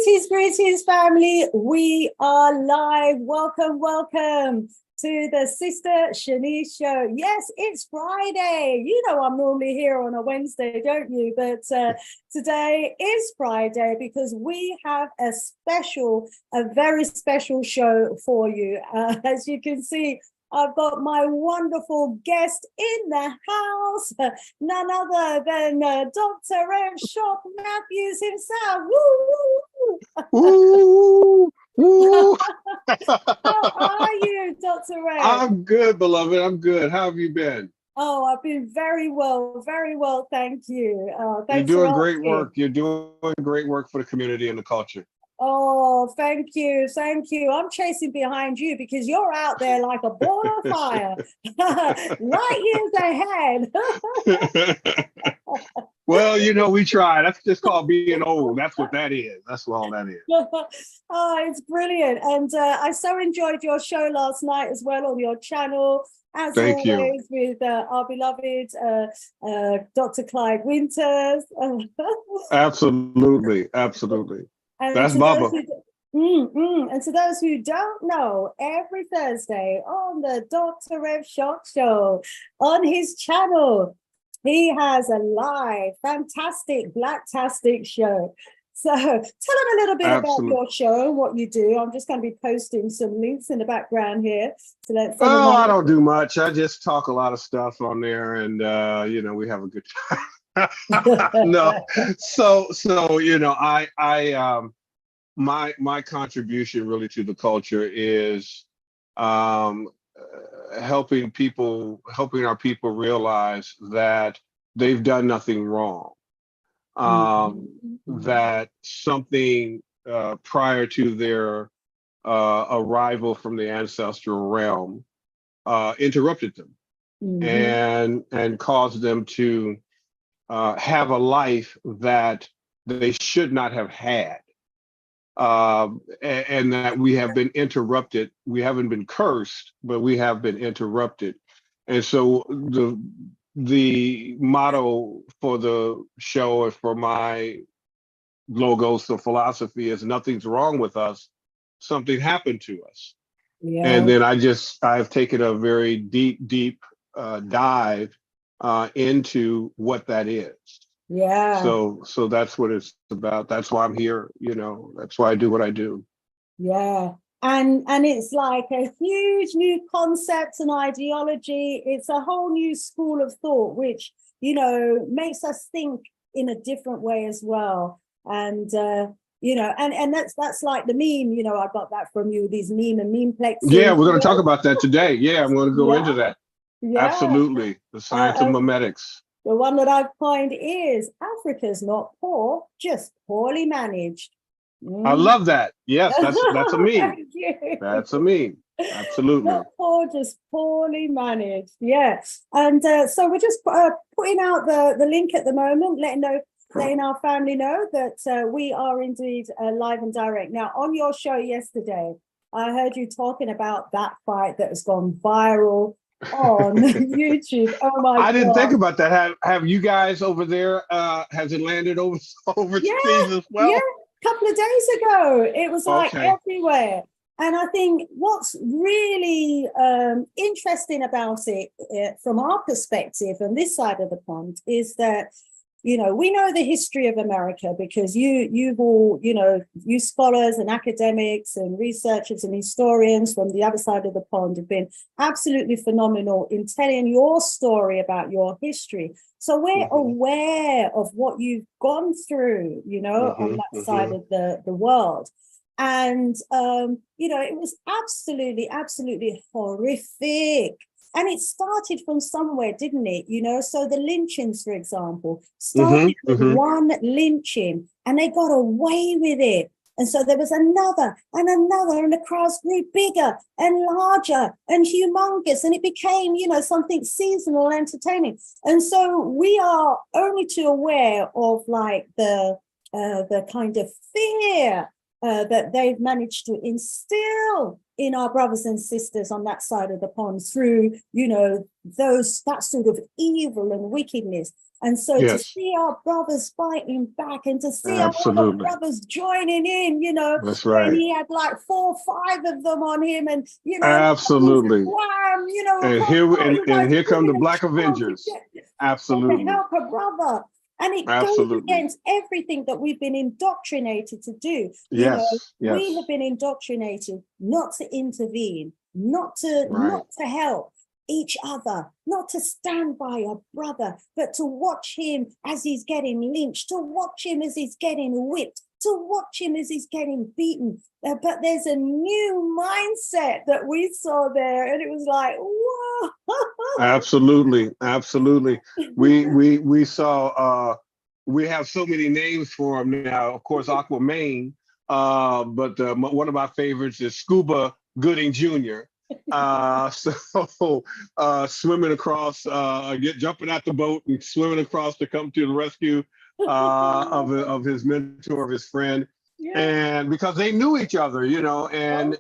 Greetings, family. We are live. Welcome to the Sister Shanice Show. Yes, it's Friday. You know I'm normally here on a Wednesday, don't you? But today is Friday because we have a very special show for you. As you can see, I've got my wonderful guest in the house, none other than Dr. Rev Shock Matthews himself. Woo! Woo! How are you, Dr. Rev? I'm good, beloved. I'm good. How have you been? Oh, I've been very well, thank you. Thanks You're for doing great asking. work. You're doing great work for the community and the culture. Oh, thank you. I'm chasing behind you because you're out there like a ball of fire, light years ahead. Well, we try. That's just called being old. That's what that is. That's what all that is. Oh, it's brilliant. And I so enjoyed your show last night as well on your channel, as Thank always, you. with our beloved Dr. Clyde Winters. Absolutely. And That's to Bubba. and to those who don't know, every Thursday on the Dr. Rev Shock Show on his channel, he has a live, fantastic, blacktastic show. So tell them a little bit about your show and what you do. I'm just going to be posting some links in the background here to let Oh, I don't do much. I just talk a lot of stuff on there, and we have a good time. No, my contribution really to the culture is helping our people realize that they've done nothing wrong. That something prior to their arrival from the ancestral realm interrupted them and caused them to have a life that they should not have had, and that we have been interrupted. We haven't been cursed, but we have been interrupted. And so the motto for the show and for my logos, the philosophy, is nothing's wrong with us. Something happened to us. Yeah. And then I've taken a very deep dive into what that is. Yeah. So that's what it's about. That's why I'm here. That's why I do what I do. Yeah. And it's like a huge new concept and ideology. It's a whole new school of thought, which, makes us think in a different way as well. And, and that's like the meme, I got that from you, these memeplexes. Yeah, we're going to talk about that today. Yeah, I'm going to go into that. Yeah. Absolutely. The science of memetics. The one that I've coined is Africa's not poor, just poorly managed. I love that. Yes, that's a meme. That's a meme. Absolutely. Not poor, just poorly managed. Yes. And so we're just putting out the link at the moment, letting our family know that we are indeed live and direct. Now, on your show yesterday, I heard you talking about that fight that has gone viral on YouTube. Oh my God. I didn't think about that. Have you guys over there, has it landed overseas as well? Yeah, a couple of days ago. It was like everywhere. And I think what's really interesting about it from our perspective on this side of the pond is that, we know the history of America because you've all, you scholars and academics and researchers and historians from the other side of the pond have been absolutely phenomenal in telling your story about your history. So we're aware of what you've gone through, on that side of the world. And, it was absolutely horrific. And it started from somewhere, didn't it? So the lynchings, for example, started with one lynching and they got away with it. And so there was another, and the crowds grew bigger and larger and humongous. And it became, something seasonal entertaining. And so we are only too aware of like the kind of fear that they've managed to instill in our brothers and sisters on that side of the pond through, that sort of evil and wickedness. And so to see our brothers fighting back and to see our other brothers joining in, you know, that's right. And he had like 4 or 5 of them on him, and you know, absolutely. Wham, you know, and here come the Black Avengers. Absolutely. To help a brother. And it goes against everything that we've been indoctrinated to do. You know, we have been indoctrinated not to intervene, not to help each other, not to stand by a brother, but to watch him as he's getting lynched, to watch him as he's getting whipped, to watch him as he's getting beaten. But there's a new mindset that we saw there, and it was like, whoa. Absolutely. We saw. We have so many names for him now. Of course, Aquaman, but one of my favorites is Scuba Gooding Jr. Swimming across, jumping out the boat and swimming across to come to the rescue of his mentor, of his friend, and because they knew each other, you know, and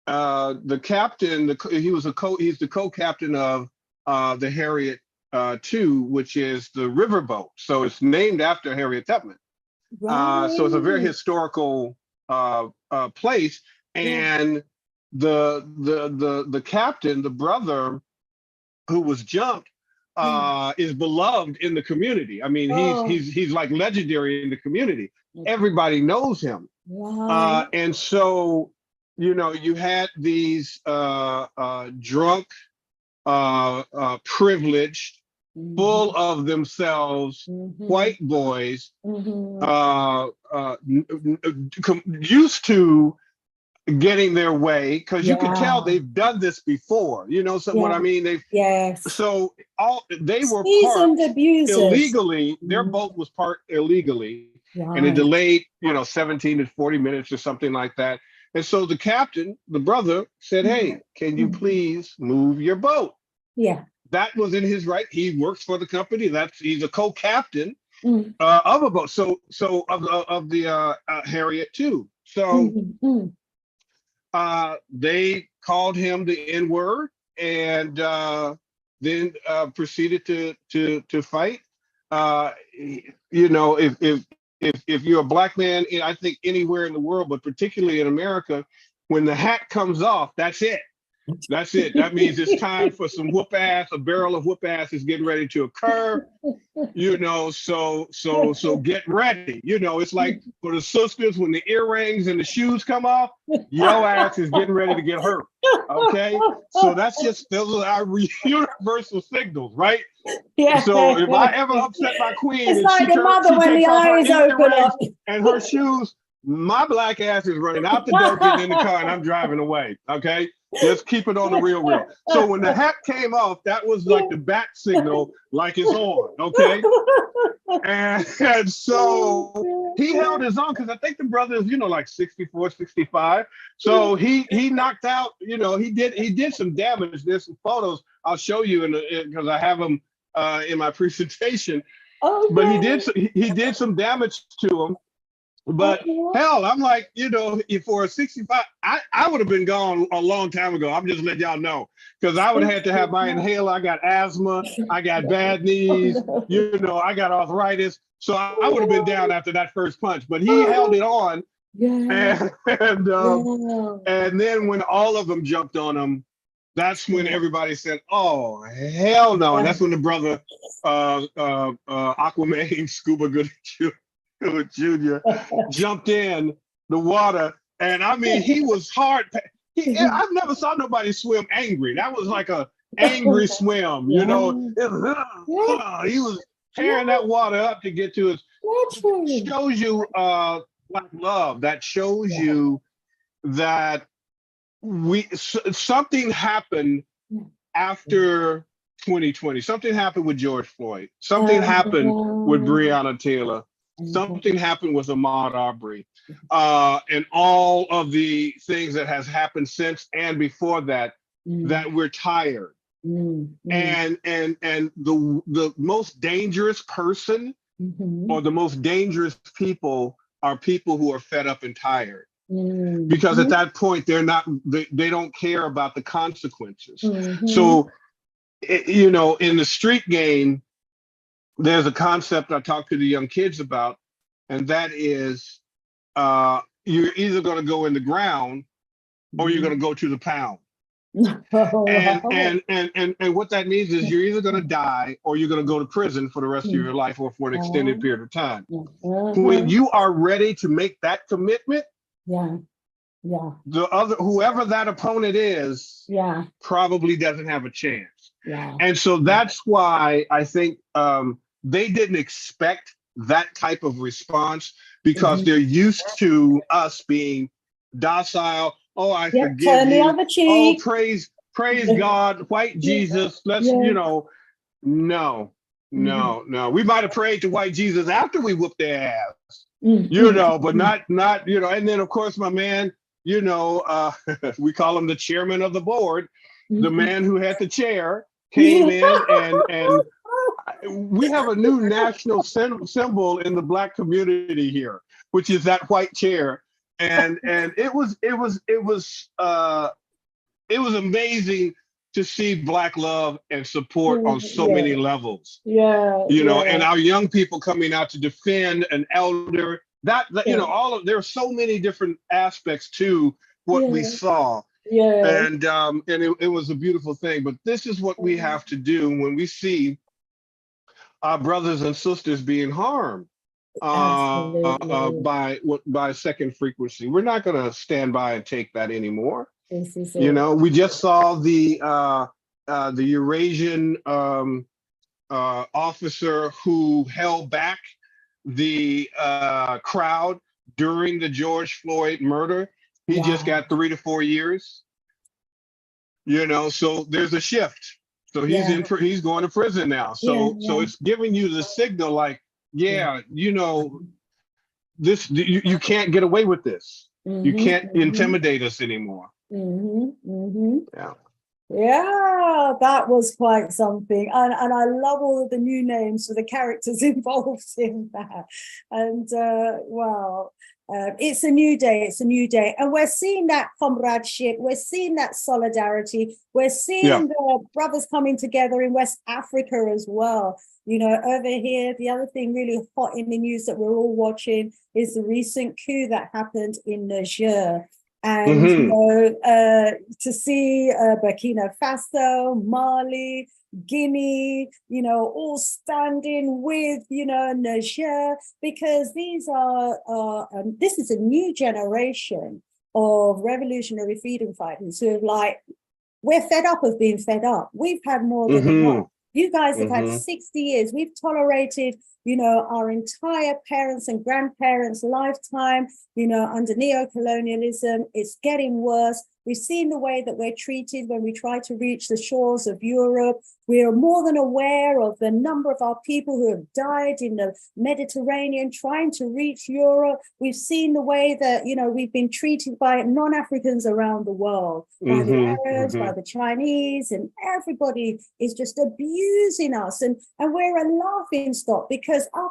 the captain, he's the co-captain of the Harriet II, which is the Riverboat. So it's named after Harriet Tubman. So it's a very historical place, and the captain, the brother who was jumped, is beloved in the community. I mean, he's like legendary in the community. Everybody knows him. And so, you know, you had these drunk, privileged, full of themselves white boys, used to getting their way, because you can tell they've done this before, you know. So what I mean, so they were parked illegally. Their boat was parked illegally, and it delayed, you know, 17 to 40 minutes or something like that. And so the captain, the brother, said, "Hey, can you please move your boat?" That was in his right. He works for the company. He's a co-captain of a boat. So of the Harriet too. So they called him the N-word, and then proceeded to fight. You know, if you're a black man, I think anywhere in the world, but particularly in America, when the hat comes off, that's it. That's it. That means it's time for some whoop ass. A barrel of whoop ass is getting ready to occur. You know, so get ready. You know, it's like for the sisters, when the earrings and the shoes come off, your ass is getting ready to get hurt. Okay, so those are our universal signals, right? So if I ever upset my queen, it's and like the mother when the eyes open up and her shoes, my black ass is running out the door, getting in the car, and I'm driving away. Okay. Just keep it on the real. So when the hat came off, that was like the bat signal, like it's on, okay? And so he held his own, because I think the brother is, you know, like 64, 65. So he knocked out, you know, he did some damage. There's some photos I'll show you because I have them in my presentation. But he did some damage to him. But hell, I'm like, you know, for a 65, I would have been gone a long time ago. I'm just letting y'all know, because I would have had to have my inhaler. I got asthma, I got bad knees, you know, I got arthritis. So I would have been down after that first punch. But he held it on, and then when all of them jumped on him, that's when everybody said, "Oh hell no!" And that's when the brother, Aquaman, Scuba Gooding Jr. jumped in the water, and I mean, he was hard. I've never saw nobody swim angry. That was like a angry swim, you know. He was tearing that water up to get to us. Shows you like love. That shows you that something happened after 2020. Something happened with George Floyd. Something happened with Breonna Taylor. Something happened with Ahmaud Arbery, and all of the things that has happened since and before that, that we're tired. And the most dangerous person or the most dangerous people are people who are fed up and tired. Because at that point, they don't care about the consequences. So, you know, in the street game, there's a concept I talk to the young kids about, and that is you're either going to go in the ground or you're going to go to the pound. And what that means is you're either going to die or you're going to go to prison for the rest of your life or for an extended period of time. When you are ready to make that commitment, the other, whoever that opponent is, probably doesn't have a chance. And so that's why I think they didn't expect that type of response, because they're used to us being docile. Oh, I forgive you. Oh, praise God, white Jesus. Let's, no. We might have prayed to white Jesus after we whooped their ass, but not, and then of course, my man, we call him the chairman of the board, the man who had the chair came in, and we have a new national symbol in the Black community here, which is that white chair. And it was amazing to see Black love and support on so many levels. And our young people coming out to defend an elder. There are so many different aspects to what we saw. And it was a beautiful thing. But this is what we have to do when we see our brothers and sisters being harmed by second frequency. We're not going to stand by and take that anymore. We just saw the Eurasian officer who held back the crowd during the George Floyd murder. He just got 3 to 4 years. So there's a shift. So he's going to prison now. So it's giving you the signal, like, this, you can't get away with this. You can't intimidate us anymore. Yeah, that was quite something. And I love all of the new names for the characters involved in that. And wow. It's a new day. It's a new day. And we're seeing that comradeship. We're seeing that solidarity. We're seeing the brothers coming together in West Africa as well. Over here, the other thing really hot in the news that we're all watching is the recent coup that happened in Niger. And, to see Burkina Faso, Mali, Guinea, all standing with, Niger, because these are, this is a new generation of revolutionary freedom fighters who are we're fed up of being fed up. We've had more than enough. You guys have had 60 years. We've tolerated, our entire parents' and grandparents' lifetime, under neocolonialism. It's getting worse. We've seen the way that we're treated when we try to reach the shores of Europe. We are more than aware of the number of our people who have died in the Mediterranean trying to reach Europe. We've seen the way that, we've been treated by non-Africans around the world, by the Arabs, by the Chinese, and everybody is just abusing us. And we're a laughing stock because our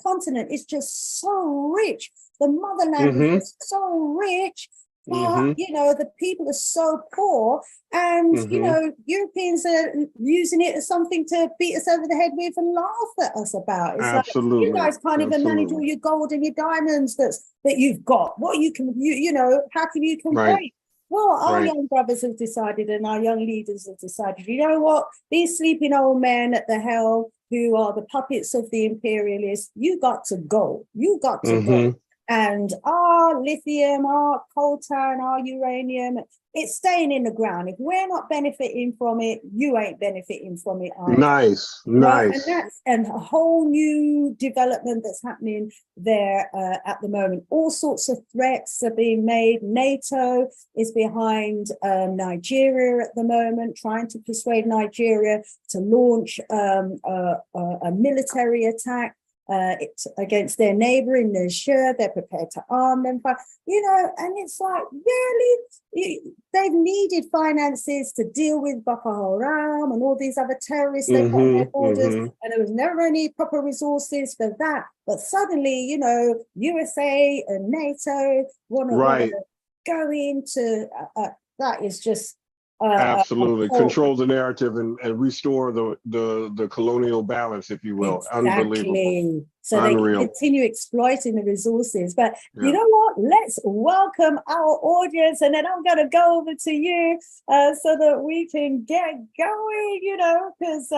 continent is just so rich. The motherland is so rich. But, the people are so poor, and, Europeans are using it as something to beat us over the head with and laugh at us about. It's Absolutely. Like, you guys can't even manage all your gold and your diamonds that you've got. What how can you complain? Right. Well, our young brothers have decided, and our young leaders have decided, you know what? These sleeping old men at the helm, who are the puppets of the imperialists, you got to go. You got to go. And our lithium, our coltan, our uranium, it's staying in the ground. If we're not benefiting from it, you ain't benefiting from it either. Nice. And a whole new development that's happening there at the moment. All sorts of threats are being made. NATO is behind Nigeria at the moment, trying to persuade Nigeria to launch a military attack against their neighbor in Niger. They're prepared to arm them, and it's like, really, they've needed finances to deal with Boko Haram and all these other terrorists they've got on their borders, and there was never any proper resources for that. But suddenly, USA and NATO want to go into that. Is just Absolutely. Control the narrative and restore the colonial balance, if you will. Exactly. Unbelievable. So Unreal. they can continue exploiting the resources. But Yeah. you know what? Let's welcome our audience, and then I'm going to go over to you so that we can get going, you know, because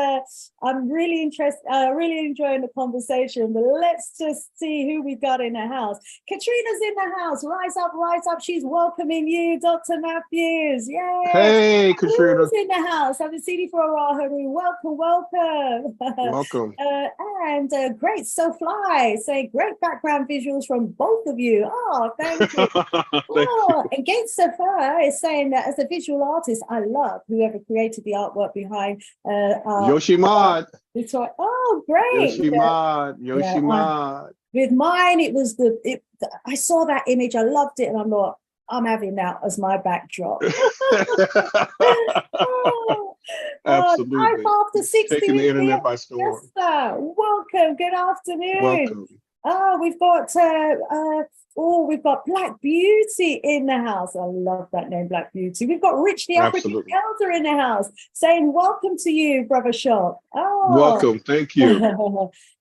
I'm really interested, really enjoying the conversation. But let's just see who we got in the house. Katrina's in the house. Rise up, rise up. She's welcoming you, Dr. Matthews. Yay. Hey, Katrina. Who's in the house? I haven't seen you for a while, honey. Welcome, welcome. Welcome. And great, so fly, saying great background visuals from both of you. Oh, thank you. And Gates Safar is saying that as a visual artist, I love whoever created the artwork behind Yoshimad. It's like, oh, great. Yoshimad. With mine, it was I saw that image, I loved it, and I'm like, I'm having that as my backdrop. Absolutely. After 60 Taking the internet by storm. Yes, sir. Welcome. Good afternoon. Welcome. Oh, we've got Black Beauty in the house. I love that name, Black Beauty. We've got Rich the African Elder in the house saying, welcome to you, Brother Shock. Oh, welcome. Thank you.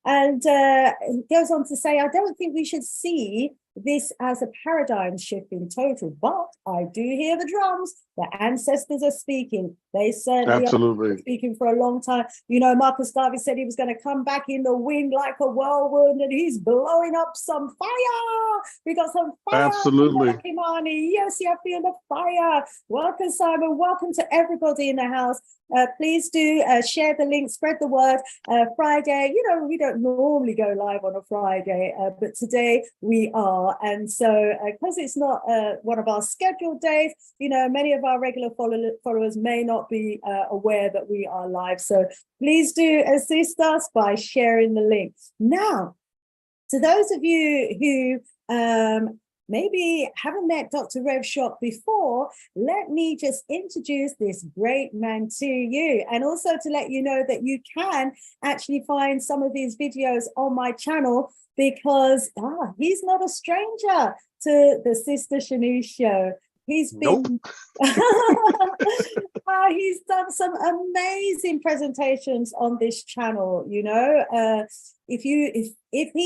And it goes on to say, I don't think we should see this as a paradigm shift in total, but I do hear the drums. The ancestors are speaking. They certainly are speaking for a long time. You know, Marcus Garvey said he was going to come back in the wind like a whirlwind, and he's blowing up some fire. We got some fire. Absolutely. Yes, I feel the fire. Welcome, Simon. Welcome to everybody in the house. Please do share the link, spread the word. Friday, you know, we don't normally go live on a Friday, but today we are. And so because it's not one of our scheduled days, you know, many of our regular followers may not be aware that we are live. So please do assist us by sharing the link. Now, to those of you who maybe haven't met Dr. Rev Shock before, let me just introduce this great man to you, and also to let you know that you can actually find some of these videos on my channel, because he's not a stranger to the Sister Shanice Show. He's been he's done some amazing presentations on this channel, you know. If he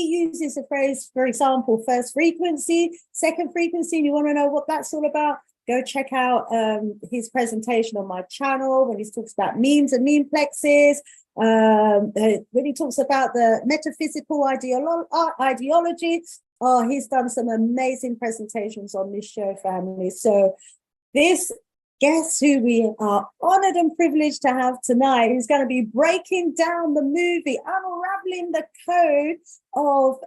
uses a phrase, for example, first frequency, second frequency, and you want to know what that's all about, go check out his presentation on my channel when he talks about memes and memeplexes, when he talks about the metaphysical ideology. Oh, he's done some amazing presentations on this show, family. So guess who we are honored and privileged to have tonight, who's going to be breaking down the movie, unraveling the code of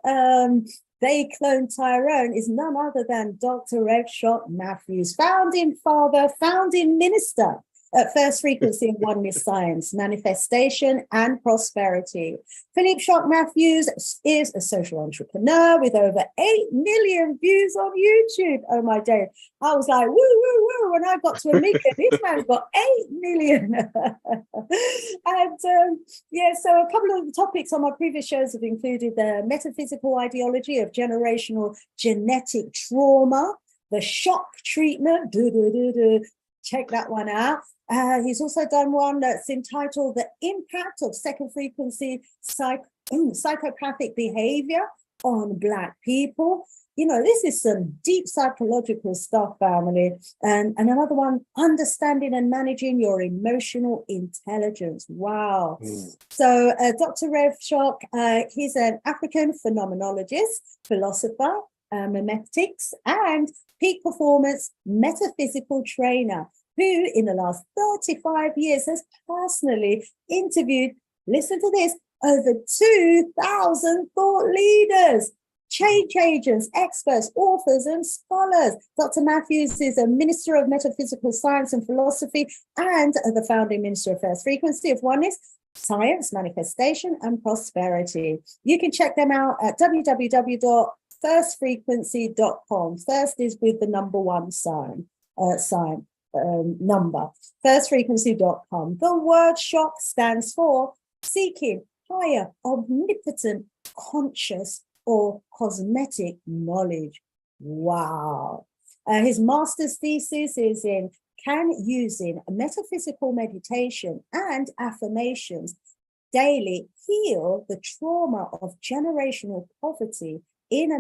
They Clone Tyrone, is none other than Dr. Rev Shock Matthews, founding father, founding minister at First Frequency and Oneness Science, Manifestation and Prosperity. Philippe Shock Matthews is a social entrepreneur with over 8 million views on YouTube. Oh my day. I was like, woo, woo, woo. When I got to 1 million, this man's got 8 million. And so a couple of the topics on my previous shows have included the metaphysical ideology of generational genetic trauma, the shock treatment, check that one out. He's also done one that's entitled The Impact of Second Frequency Psychopathic Behavior on Black People. You know, this is some deep psychological stuff, family. And another one, Understanding and Managing Your Emotional Intelligence. Wow. So Dr. Rev Shock, he's an African phenomenologist, philosopher, memetics, and peak performance metaphysical trainer, who in the last 35 years has personally interviewed, listen to this, over 2,000 thought leaders, change agents, experts, authors, and scholars. Dr. Matthews is a minister of metaphysical science and philosophy and the founding minister of First Frequency of Oneness, Science, Manifestation, and Prosperity. You can check them out at www.firstfrequency.com. First is with the number one number, firstfrequency.com. The word shock stands for seeking higher, omnipotent, conscious, or cosmetic knowledge. Wow. His master's thesis is in can, using metaphysical meditation and affirmations daily, heal the trauma of generational poverty in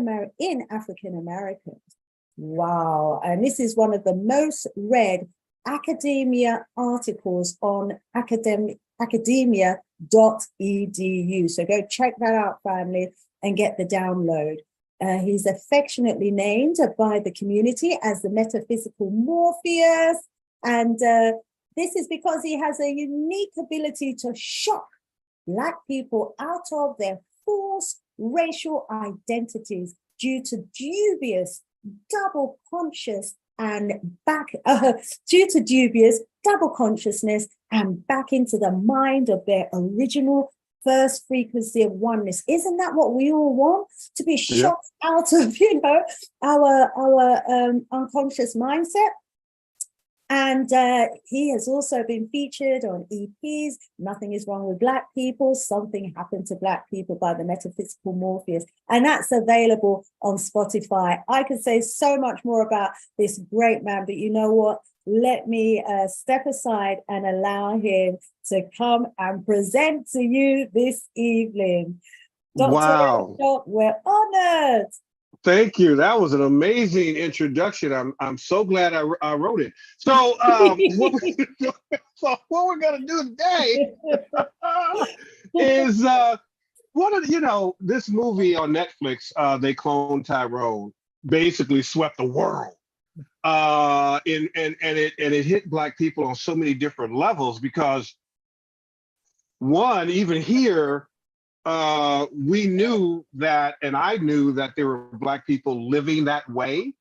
African Americans. Wow. And this is one of the most read academia articles on academia.edu. So go check that out, family, and get the download. He's affectionately named by the community as the metaphysical Morpheus. And this is because he has a unique ability to shock Black people out of their false racial identities due to dubious double consciousness and back into the mind of their original first frequency of oneness. Isn't that what we all want? To be shocked out of, our unconscious mindset. And he has also been featured on EPs, Nothing is Wrong with Black People, Something Happened to Black People by the Metaphysical Morpheus. And that's available on Spotify. I could say so much more about this great man, but you know what? Let me step aside and allow him to come and present to you this evening. Dr. Wow. We're honored. Thank you. That was an amazing introduction. I'm so glad I wrote it. So, what we're gonna do today is this movie on Netflix. They cloned Tyrone. Basically, swept the world. And it hit Black people on so many different levels because one, even here. We knew that, and I knew that there were Black people living that way,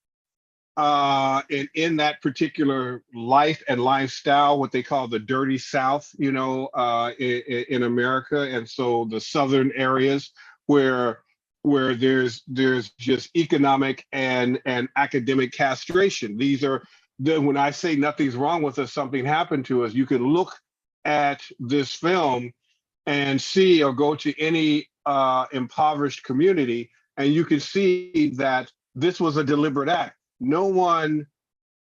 and in that particular life and lifestyle, what they call the dirty South, in America. And so the southern areas where there's just economic and academic castration. These are when I say nothing's wrong with us, something happened to us. You can look at this film and see, or go to any impoverished community, and you can see that this was a deliberate act. No one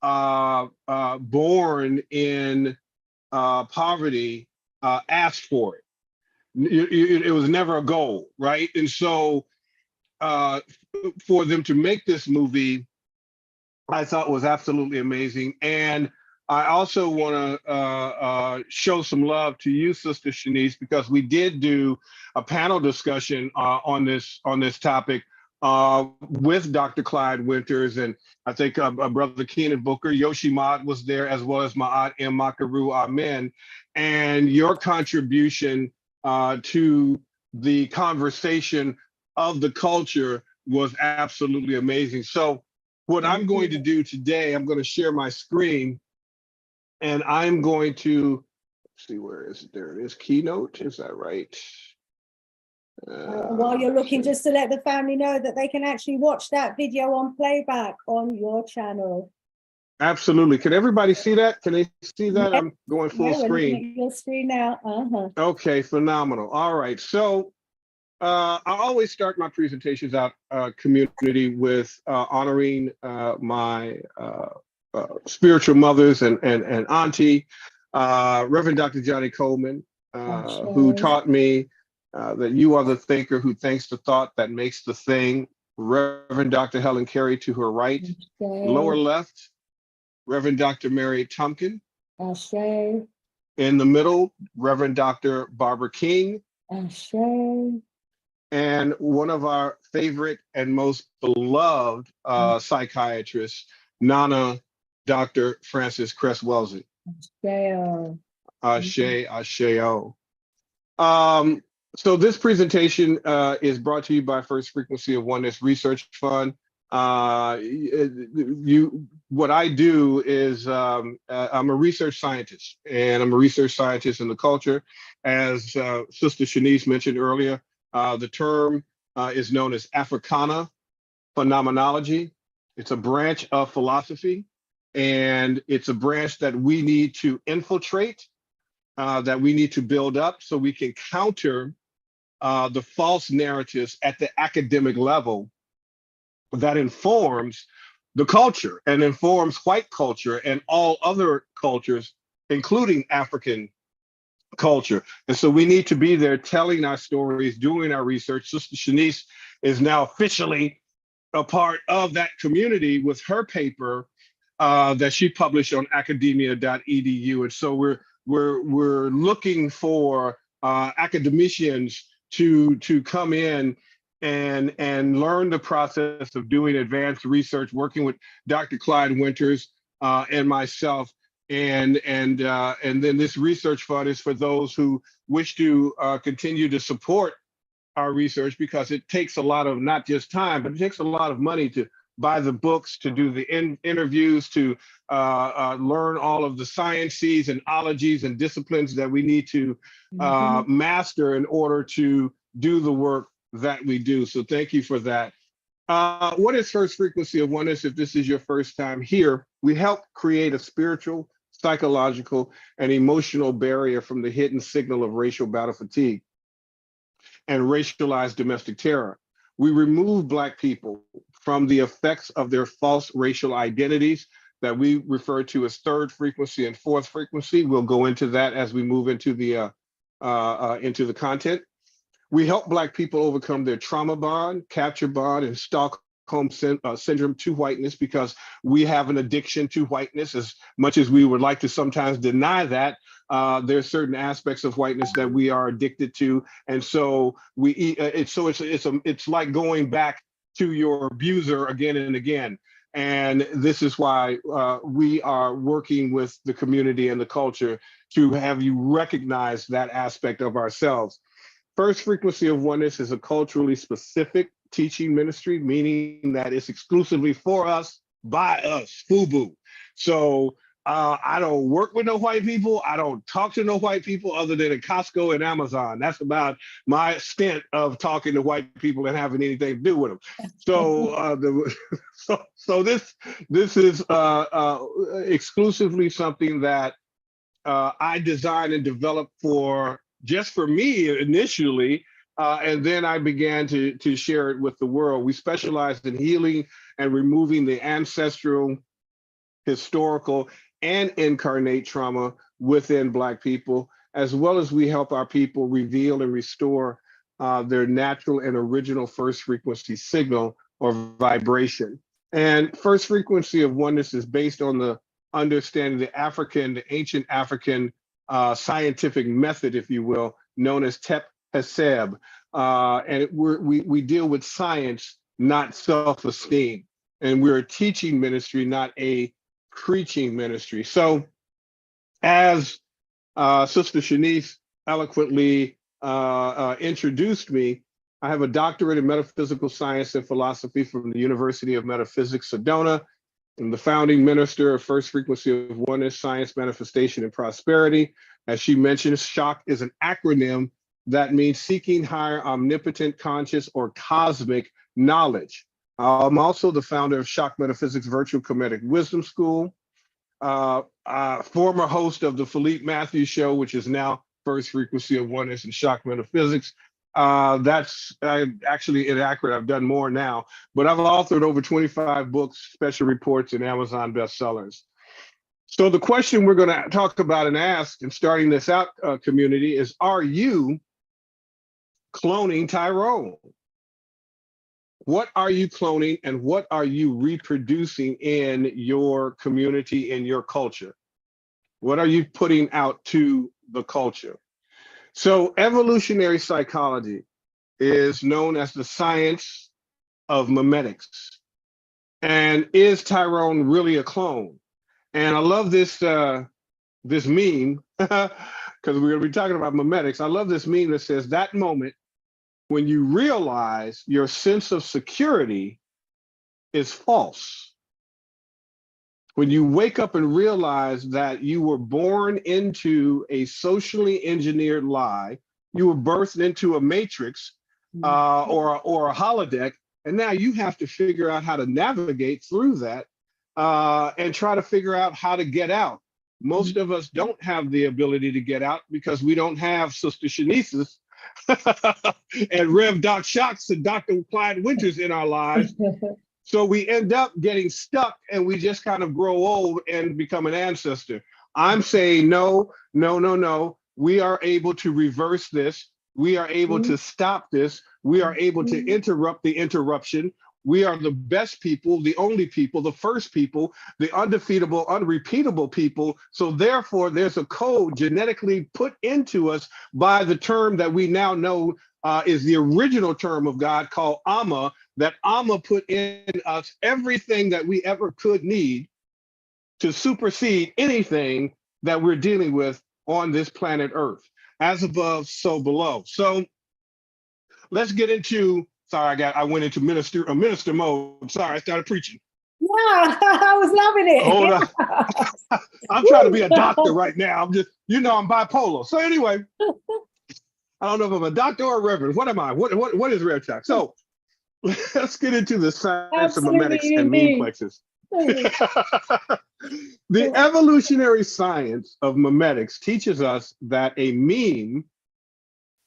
born in poverty asked for it. It was never a goal, right? And so for them to make this movie, I thought was absolutely amazing. And I also want to show some love to you, Sister Shanice, because we did do a panel discussion on this topic with Dr. Clyde Winters, and I think Brother Keenan Booker, Yoshi Mott was there, as well as Ma'at M. Makaru Amen. And your contribution to the conversation of the culture was absolutely amazing. So what I'm going to do today, I'm going to share my screen. And I'm going to see, where is it? There it is. Keynote, is that right? While you're looking, just to let the family know that they can actually watch that video on playback on your channel. Absolutely. Can everybody see that? Can they see that? I'm going full screen. We're looking at your screen now. Okay, phenomenal. All right. So I always start my presentations out community with honoring my spiritual mothers and auntie, Reverend Dr. Johnny Coleman, who taught me that you are the thinker who thinks the thought that makes the thing. Reverend Dr. Helen Carey to her right, lower left, Reverend Dr. Mary Tumpkin. In the middle, Reverend Dr. Barbara King. And one of our favorite and most beloved psychiatrists, Nana Dr. Frances Cress Wellesley. Asheo. So this presentation is brought to you by First Frequency of Oneness Research Fund. What I do is I'm a research scientist, and I'm a research scientist in the culture. As Sister Shanice mentioned earlier, the term is known as Africana phenomenology. It's a branch of philosophy, and it's a branch that we need to infiltrate, that we need to build up so we can counter the false narratives at the academic level that informs the culture and informs white culture and all other cultures, including African culture. And so we need to be there telling our stories, doing our research. Sister Shanice is now officially a part of that community with her paper that she published on academia.edu. And so we're looking for academicians to come in and learn the process of doing advanced research, working with Dr. Clyde Winters and myself. And then this research fund is for those who wish to continue to support our research, because it takes a lot of not just time, but it takes a lot of money to buy the books, to do the interviews, to learn all of the sciences and ologies and disciplines that we need to master in order to do the work that we do. So thank you for that. What is First Frequency of Oneness? If this is your first time here, we help create a spiritual, psychological, and emotional barrier from the hidden signal of racial battle fatigue and racialized domestic terror. We remove Black people from the effects of their false racial identities that we refer to as third frequency and fourth frequency. We'll go into that as we move into the content. We help Black people overcome their trauma bond, capture bond, and Stockholm syndrome to whiteness, because we have an addiction to whiteness. As much as we would like to sometimes deny that, there's certain aspects of whiteness that we are addicted to, and so it's like going back to your abuser again and again. And this is why we are working with the community and the culture to have you recognize that aspect of ourselves. First Frequency of Oneness is a culturally specific teaching ministry, meaning that it's exclusively for us, by us, FUBU. So I don't work with no white people. I don't talk to no white people other than at Costco and Amazon. That's about my stint of talking to white people and having anything to do with them. So this is exclusively something that I designed and developed just for me initially, and then I began to share it with the world. We specialize in healing and removing the ancestral, historical, and incarnate trauma within Black people, as well as we help our people reveal and restore their natural and original first frequency signal or vibration. And First Frequency of Oneness is based on the understanding the ancient African scientific method, if you will, known as Tep Heseb. And we deal with science, not self-esteem. And we're a teaching ministry, not a preaching ministry. So as Sister Shanice eloquently introduced me, I have a doctorate in metaphysical science and philosophy from the University of Metaphysics, Sedona. I'm the founding minister of First Frequency of Oneness, Science, Manifestation, and Prosperity. As she mentioned, SHOCK is an acronym that means Seeking Higher Omnipotent Conscious or Cosmic Knowledge. I'm also the founder of SHOCK Metaphysics Virtual Comedic Wisdom School, former host of the Philippe Matthews Show, which is now First Frequency of Oneness and SHOCK Metaphysics. That's actually inaccurate. I've done more now, but I've authored over 25 books, special reports, and Amazon bestsellers. So the question we're going to talk about and ask, and starting this out, community, is: are you cloning Tyrone? What are you cloning, and what are you reproducing in your community, in your culture? What are you putting out to the culture? So evolutionary psychology is known as the science of memetics. And is Tyrone really a clone? And I love this this meme, because we're going to be talking about memetics. I love this meme that says, that moment when you realize your sense of security is false. When you wake up and realize that you were born into a socially engineered lie, you were birthed into a matrix or a holodeck, and now you have to figure out how to navigate through that and try to figure out how to get out. Most of us don't have the ability to get out because we don't have Sister Shanice's and Rev Doc Shocks and Dr. Clyde Winters in our lives So we end up getting stuck and we just kind of grow old and become an ancestor. I'm saying no, no, no, no. We are able to reverse this. We are able to stop this. We are able to interrupt the interruption. We are the best people, the only people, the first people, the undefeatable, unrepeatable people. So therefore, there's a code genetically put into us by the term that we now know is the original term of God called Amma, that Amma put in us everything that we ever could need to supersede anything that we're dealing with on this planet Earth. As above, so below. So let's get into, sorry, I went into minister mode. Sorry, I started preaching. Yeah, I was loving it. Hold on. I'm trying to be a doctor right now. I'm just, I'm bipolar. So anyway, I don't know if I'm a doctor or a reverend. What am I? What is Rev Talk? So let's get into the science of memetics and memeplexes. The evolutionary science of memetics teaches us that a meme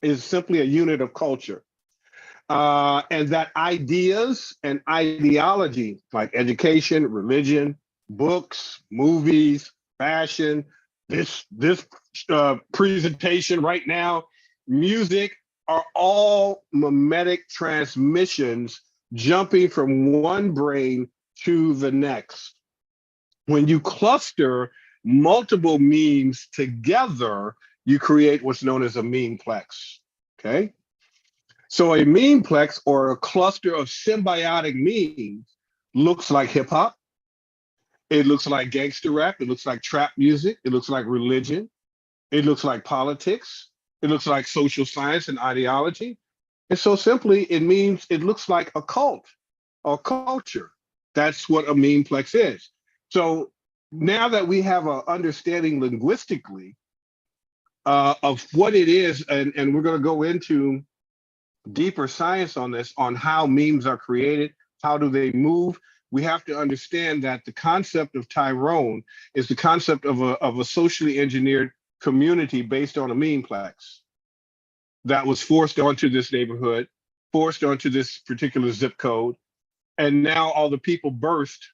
is simply a unit of culture, and that ideas and ideology like education, religion, books, movies, fashion, this presentation right now, music, are all memetic transmissions jumping from one brain to the next. When you cluster multiple memes together, you create what's known as a memeplex, okay? So a memeplex, or a cluster of symbiotic memes, looks like hip hop, it looks like gangster rap, it looks like trap music, it looks like religion, it looks like politics, it looks like social science and ideology. And so simply, it looks like a cult or culture. That's what a memeplex is. So now that we have an understanding linguistically of what it is, and we're going to go into deeper science on this, on how memes are created, how do they move, we have to understand that the concept of Tyrone is the concept of a socially engineered community based on a memeplex that was forced onto this neighborhood, forced onto this particular zip code. And now all the people burst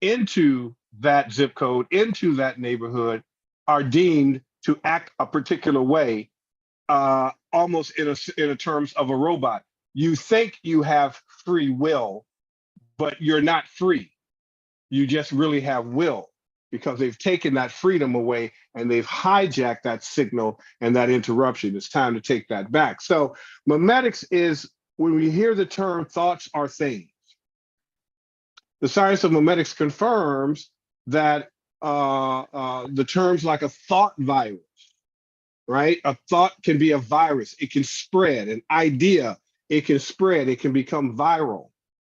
into that zip code, into that neighborhood, are deemed to act a particular way, almost in a terms of a robot. You think you have free will, but you're not free. You just really have will, because they've taken that freedom away and they've hijacked that signal and that interruption. It's time to take that back. So memetics is, when we hear the term thoughts are things, the science of memetics confirms that the terms like a thought virus, right? A thought can be a virus. It can spread. An idea, it can spread. It can become viral.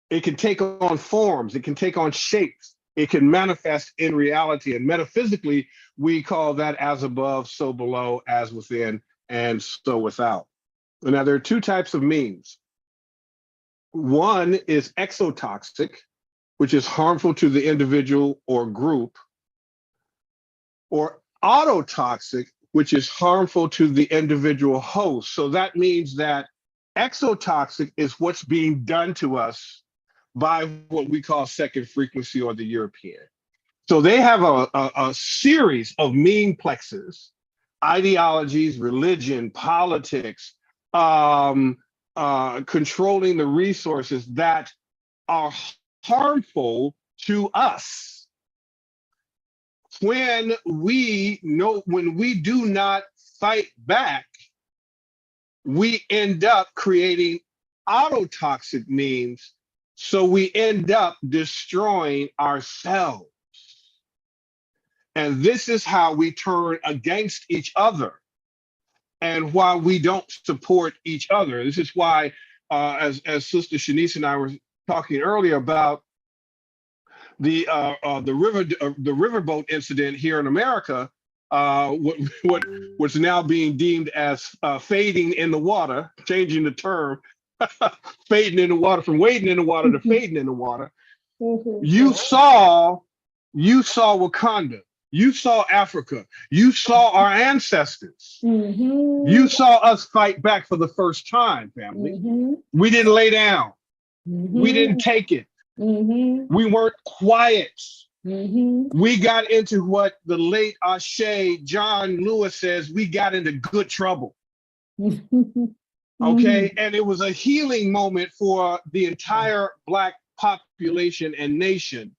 It can take on forms. It can take on shapes. It can manifest in reality. And metaphysically, we call that as above, so below, as within, and so without. Now, there are two types of memes. One is exotoxic, which is harmful to the individual or group, or autotoxic, which is harmful to the individual host. So that means that exotoxic is what's being done to us by what we call second frequency, or the European. So they have a series of memeplexes, ideologies, religion, politics, controlling the resources that are harmful to us. When we do not fight back, we end up creating autotoxic memes. So we end up destroying ourselves. And this is how we turn against each other, and why we don't support each other. This is why, as Sister Shanice and I were talking earlier about the Riverboat incident here in America, what's now being deemed as fading in the water, changing the term, fading in the water, from wading in the water to fading in the water. You saw Wakanda. You saw Africa. You saw our ancestors. You saw us fight back for the first time, family. We didn't lay down. We didn't take it. We weren't quiet. We got into what the late Ashe John Lewis says, we got into good trouble. Okay, and it was a healing moment for the entire Black population and nation.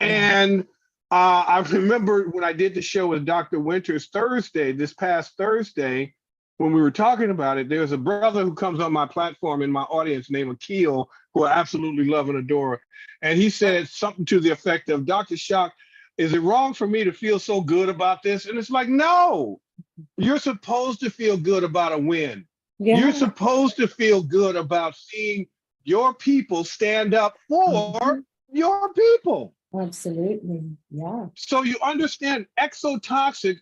And I remember when I did the show with Dr. Winters this past Thursday, when we were talking about it, there's a brother who comes on my platform in my audience named Akil, who I absolutely love and adore. And he said something to the effect of, Dr. Shock, is it wrong for me to feel so good about this? And it's like, no, you're supposed to feel good about a win. Yeah. You're supposed to feel good about seeing your people stand up for your people. Absolutely, yeah. So you understand, exotoxic,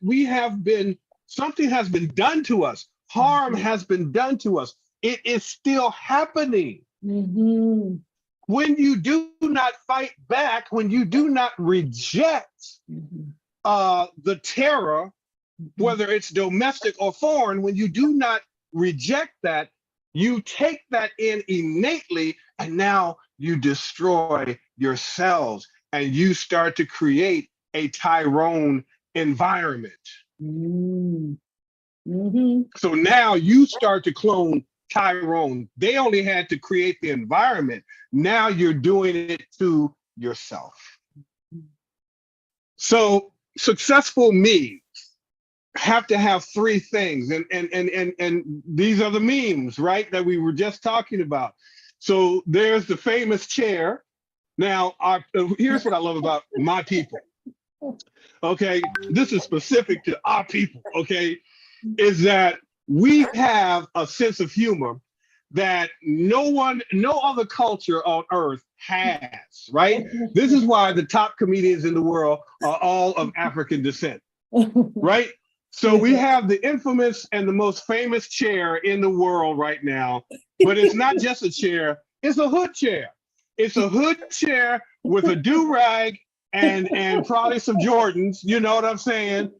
something has been done to us. Harm has been done to us. It is still happening. When you do not fight back, when you do not reject the terror, whether it's domestic or foreign, when you do not reject that, you take that in innately, and now you destroy yourselves and you start to create a Tyrone environment. So now you start to clone Tyrone. They only had to create the environment. Now you're doing it to yourself. So successful memes have to have three things. And these are the memes, right, that we were just talking about. So there's the famous chair. Now, here's what I love about my people. Okay, this is specific to our people, okay, is that we have a sense of humor that no other culture on earth has, right? This is why the top comedians in the world are all of African descent, right? So we have the infamous and the most famous chair in the world right now, but it's not just a chair, it's a hood chair. It's a hood chair with a do-rag and probably some Jordans, you know what I'm saying?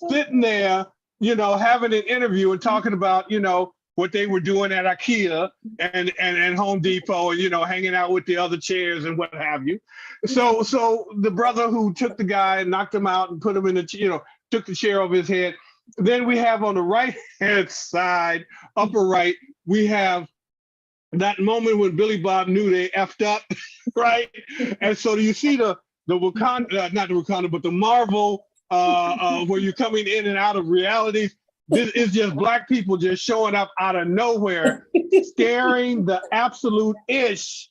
Sitting there, you know, having an interview and talking about, you know, what they were doing at IKEA and Home Depot, and, you know, hanging out with the other chairs and what have you. So the brother who took the guy and knocked him out and put him in the, you know, took the chair over his head. Then we have on the right-hand side, upper right, we have that moment when Billy Bob knew they effed up, right? And so you see the Wakanda, not the Wakanda, but the Marvel, where you're coming in and out of reality. This is just Black people just showing up out of nowhere, scaring the absolute ish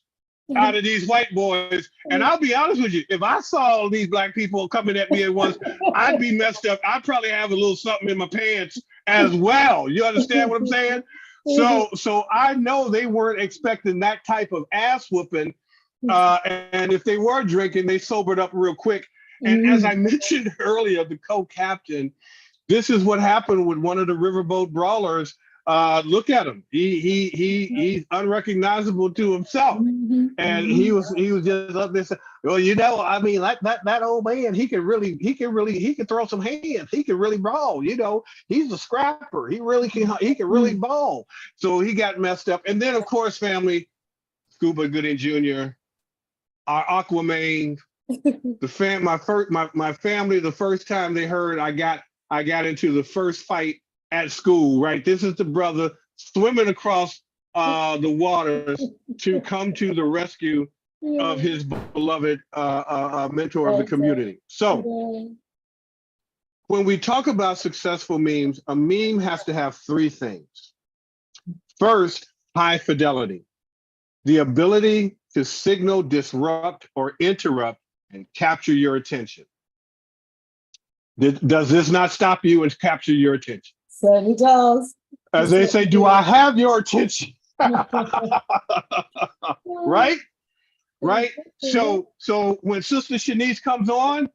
out of these white boys. And I'll be honest with you, if I saw these Black people coming at me at once, I'd be messed up. I'd probably have a little something in my pants as well. You understand what I'm saying? So I know they weren't expecting that type of ass whooping. And if they were drinking, they sobered up real quick. And as I mentioned earlier, the co-captain, this is what happened with one of the Riverboat brawlers. Look at him. He's unrecognizable to himself. And he was just up there saying, well, you know, I mean, that old man, he can throw some hands. He can really brawl, you know. He's a scrapper. He can really ball. So he got messed up. And then, of course, family, Scuba Gooding Jr., our Aquaman, my family, the first time they heard I got into the first fight at school, right? This is the brother swimming across the waters to come to the rescue of his beloved mentor of the community. So when we talk about successful memes, a meme has to have three things. First, high fidelity, the ability to signal, disrupt, or interrupt and capture your attention. Does this not stop you and capture your attention? Certainly does. As they say, do I have your attention? Right? Right? So when Sister Shanice comes on,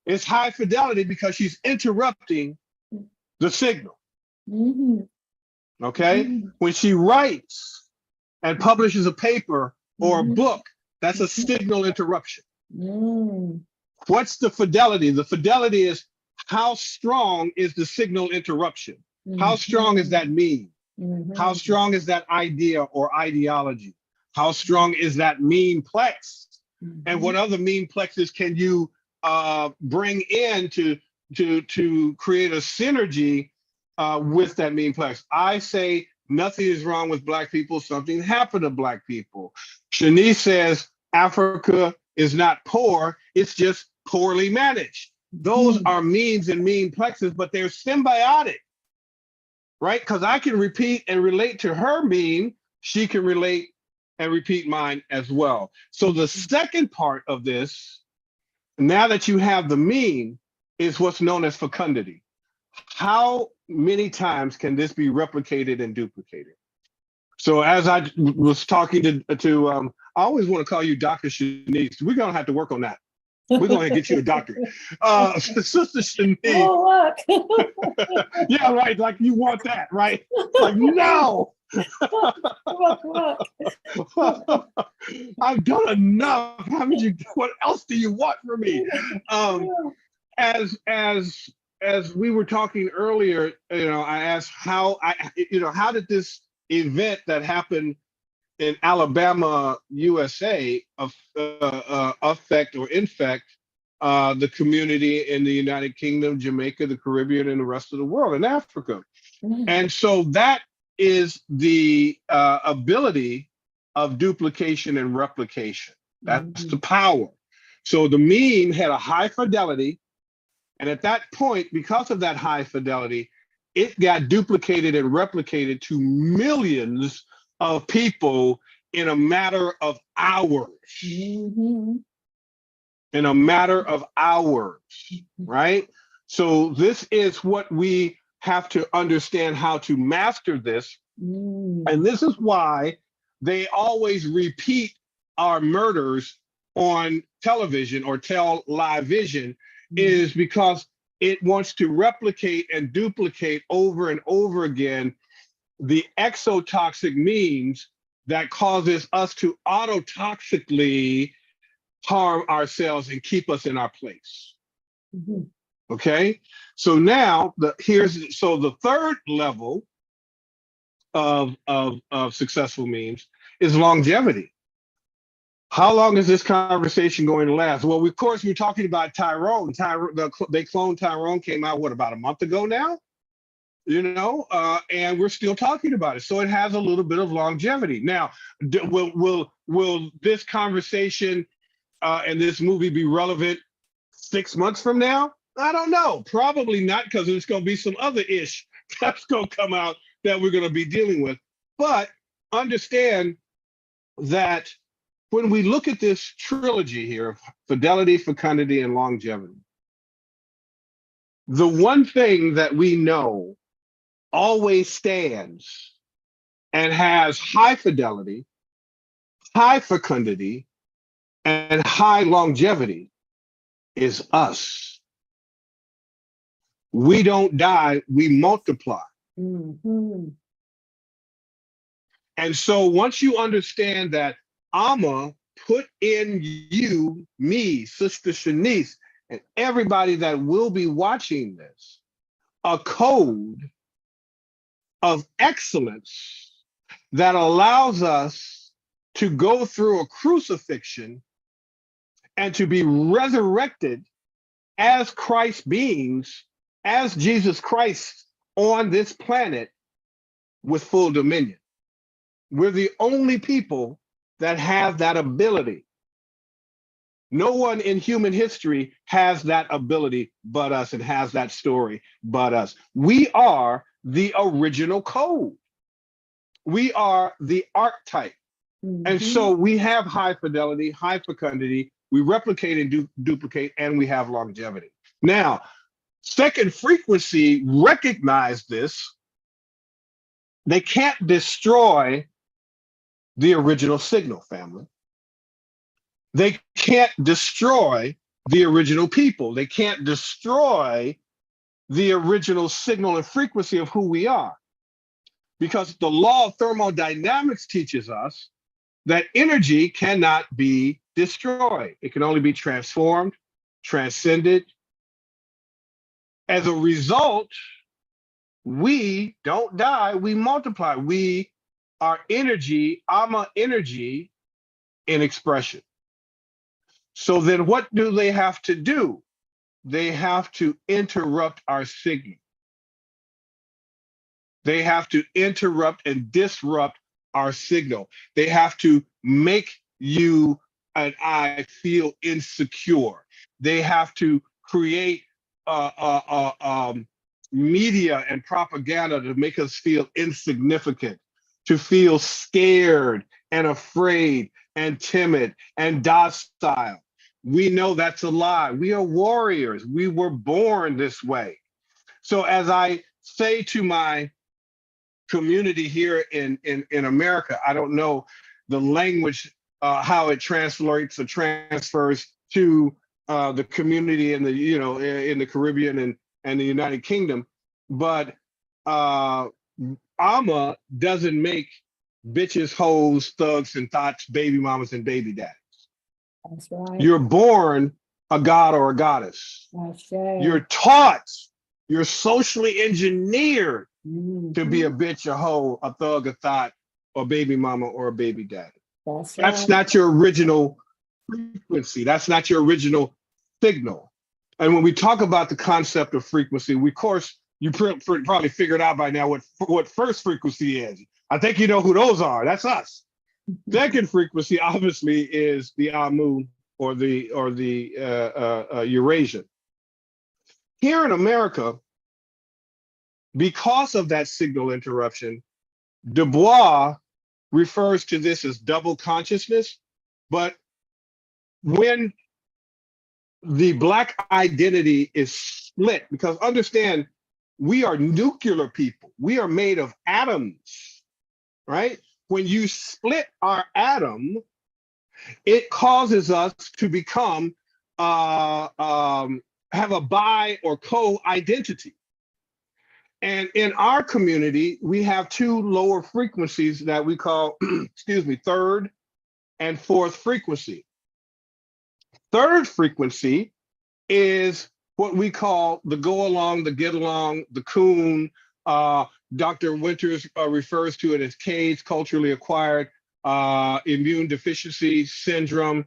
it's high fidelity because she's interrupting the signal. Okay? When she writes and publishes a paper or a book, that's a signal interruption. What's the fidelity? The fidelity is how strong is the signal interruption? How strong is that meme? How strong is that idea or ideology? How strong is that memeplex? And what other memeplexes can you bring in to create a synergy with that memeplex? I say nothing is wrong with Black people. Something happened to Black people. Shanice says Africa is not poor. It's just poorly managed. Those are means and memeplexes, but they're symbiotic, right? Because I can repeat and relate to her meme. She can relate and repeat mine as well. So the second part of this, now that you have the meme, is what's known as fecundity. How many times can this be replicated and duplicated? So as I was talking to I always want to call you Dr. Shanice. We're gonna have to work on that. We're going to get you a doctorate. Sister Shanice. Oh, look. Yeah, right. Like you want that, right? Like, no. Look. I've done enough. Haven't you? What else do you want from me? As we were talking earlier, I asked how did this event that happened in Alabama, USA, affect or infect the community in the United Kingdom, Jamaica, the Caribbean, and the rest of the world, in Africa. And so that is the ability of duplication and replication. That's the power. So the meme had a high fidelity. And at that point, because of that high fidelity, it got duplicated and replicated to millions of people in a matter of hours. In a matter of hours, right? So this is what we have to understand, how to master this. And this is why they always repeat our murders on television or tell live vision, is because it wants to replicate and duplicate over and over again the exotoxic memes that causes us to autotoxically harm ourselves and keep us in our place. Okay, so now the third level of successful memes is longevity. How long is this conversation going to last? Well, of course, we're talking about Tyrone. They cloned Tyrone, came out, about a month ago now? And we're still talking about it. So it has a little bit of longevity. Now, will this conversation and this movie be relevant 6 months from now? I don't know. Probably not, because there's going to be some other ish that's going to come out that we're going to be dealing with. But understand that when we look at this trilogy here of fidelity, fecundity, and longevity, the one thing that we know always stands and has high fidelity, high fecundity, and high longevity is us. We don't die, we multiply. And so once you understand that I'ma put in you, me, Sister Shanice, and everybody that will be watching this, a code of excellence that allows us to go through a crucifixion and to be resurrected as Christ beings, as Jesus Christ on this planet with full dominion. We're the only people that have that ability. No one in human history has that ability but us, and has that story but us. We are the original code. We are the archetype. And so we have high fidelity, high fecundity, we replicate and duplicate, and we have longevity. Now, second frequency recognize this. They can't destroy the original signal, family. They can't destroy the original people. They can't destroy the original signal and frequency of who we are. Because the law of thermodynamics teaches us that energy cannot be destroyed. It can only be transformed, transcended. As a result, we don't die, we multiply. We our energy, ama energy, in expression. So then what do they have to do? They have to interrupt our signal. They have to interrupt and disrupt our signal. They have to make you and I feel insecure. They have to create media and propaganda to make us feel insignificant, to feel scared and afraid and timid and docile. We know that's a lie. We are warriors. We were born this way. So as I say to my community here in America, I don't know the language, how it translates or transfers to the community in the, in the Caribbean and the United Kingdom, but AMA doesn't make bitches, hoes, thugs, and thoughts, baby mamas, and baby daddies. That's right. You're born a god or a goddess. That's right. You're taught, you're socially engineered to be a bitch, a hoe, a thug, a thought, or baby mama, or a baby daddy. That's not your original frequency. That's not your original signal. And when we talk about the concept of frequency, we, of course, you probably figured out by now what first frequency is. I think you know who those are. That's us. Second frequency, obviously, is the Amu or the Eurasian. Here in America, because of that signal interruption, Du Bois refers to this as double consciousness. But when the Black identity is split, because understand, we are nuclear people. We are made of atoms, right? When you split our atom, it causes us to become, have a bi or co-identity. And in our community, we have two lower frequencies that we call, excuse me, third and fourth frequency. Third frequency is what we call the go along, the get along, the coon. Dr. Winters refers to it as CAIDS, culturally acquired immune deficiency syndrome.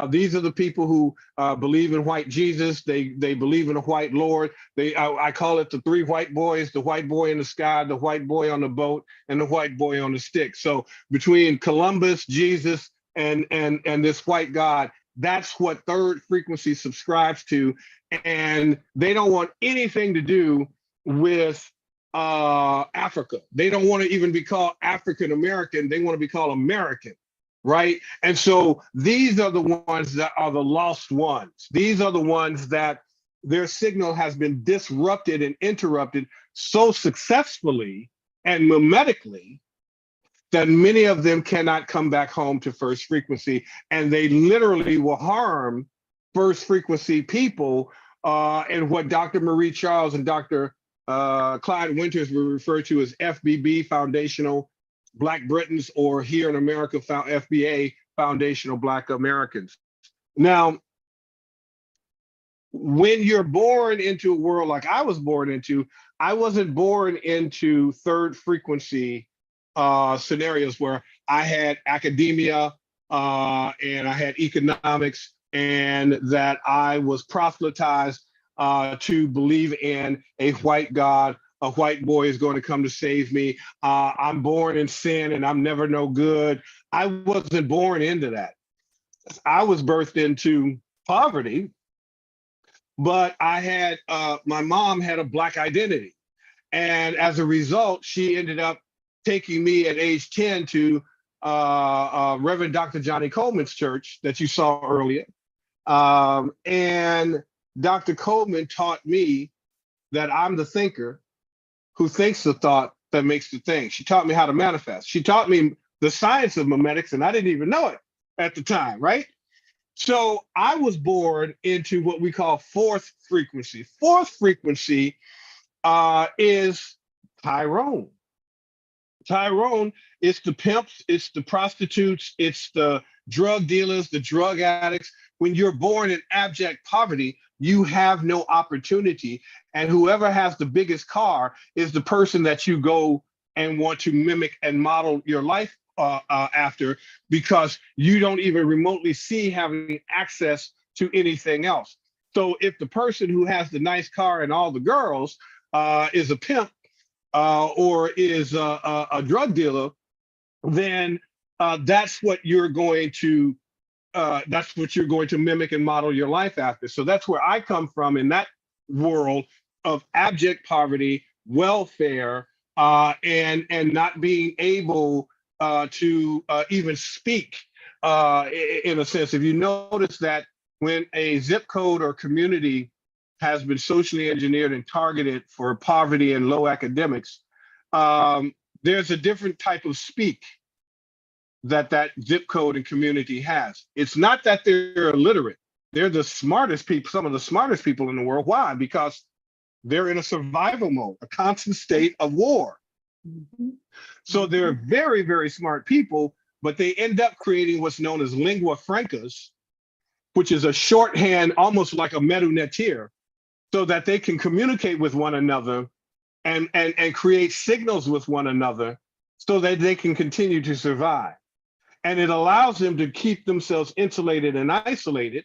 These are the people who believe in white Jesus. They believe in a white Lord. I call it the three white boys: the white boy in the sky, the white boy on the boat, and the white boy on the stick. So between Columbus, Jesus, and this white God, that's what third frequency subscribes to, and they don't want anything to do with Africa. They don't want to even be called African American. They want to be called American. Right. And so these are the ones that are the lost ones. These are the ones that their signal has been disrupted and interrupted so successfully and memetically that many of them cannot come back home to first frequency. And they literally will harm first frequency people. And what Dr. Marie Charles and Dr. Clyde Winters will refer to as FBB, foundational Black Britons, or here in America, FBA, foundational Black Americans. Now, when you're born into a world like I was born into, I wasn't born into third frequency scenarios where I had academia and I had economics, and that I was proselytized to believe in a white God. A white boy is going to come to save me. I'm born in sin and I'm never no good. I wasn't born into that. I was birthed into poverty, but I had, my mom had a Black identity. And as a result, she ended up taking me at age 10 to Reverend Dr. Johnny Coleman's church that you saw earlier. And Dr. Coleman taught me that I'm the thinker who thinks the thought that makes the thing. She taught me how to manifest. She taught me the science of memetics, and I didn't even know it at the time, right? So I was born into what we call fourth frequency. Fourth frequency is Tyrone. Tyrone, it's the pimps, it's the prostitutes, it's the drug dealers, the drug addicts. When you're born in abject poverty, you have no opportunity. And whoever has the biggest car is the person that you go and want to mimic and model your life after, because you don't even remotely see having access to anything else. So if the person who has the nice car and all the girls is a pimp or is a drug dealer, then that's what you're going to mimic and model your life after. So that's where I come from, in that world of abject poverty, welfare, and not being able to even speak, in a sense. If you notice that when a zip code or community has been socially engineered and targeted for poverty and low academics, there's a different type of speak that zip code and community has. It's not that they're illiterate. They're the smartest people, some of the smartest people in the world. Why? Because they're in a survival mode, a constant state of war. Mm-hmm. So they're very, very smart people, but they end up creating what's known as lingua francas, which is a shorthand, almost like a memetic, so that they can communicate with one another and create signals with one another so that they can continue to survive. And it allows them to keep themselves insulated and isolated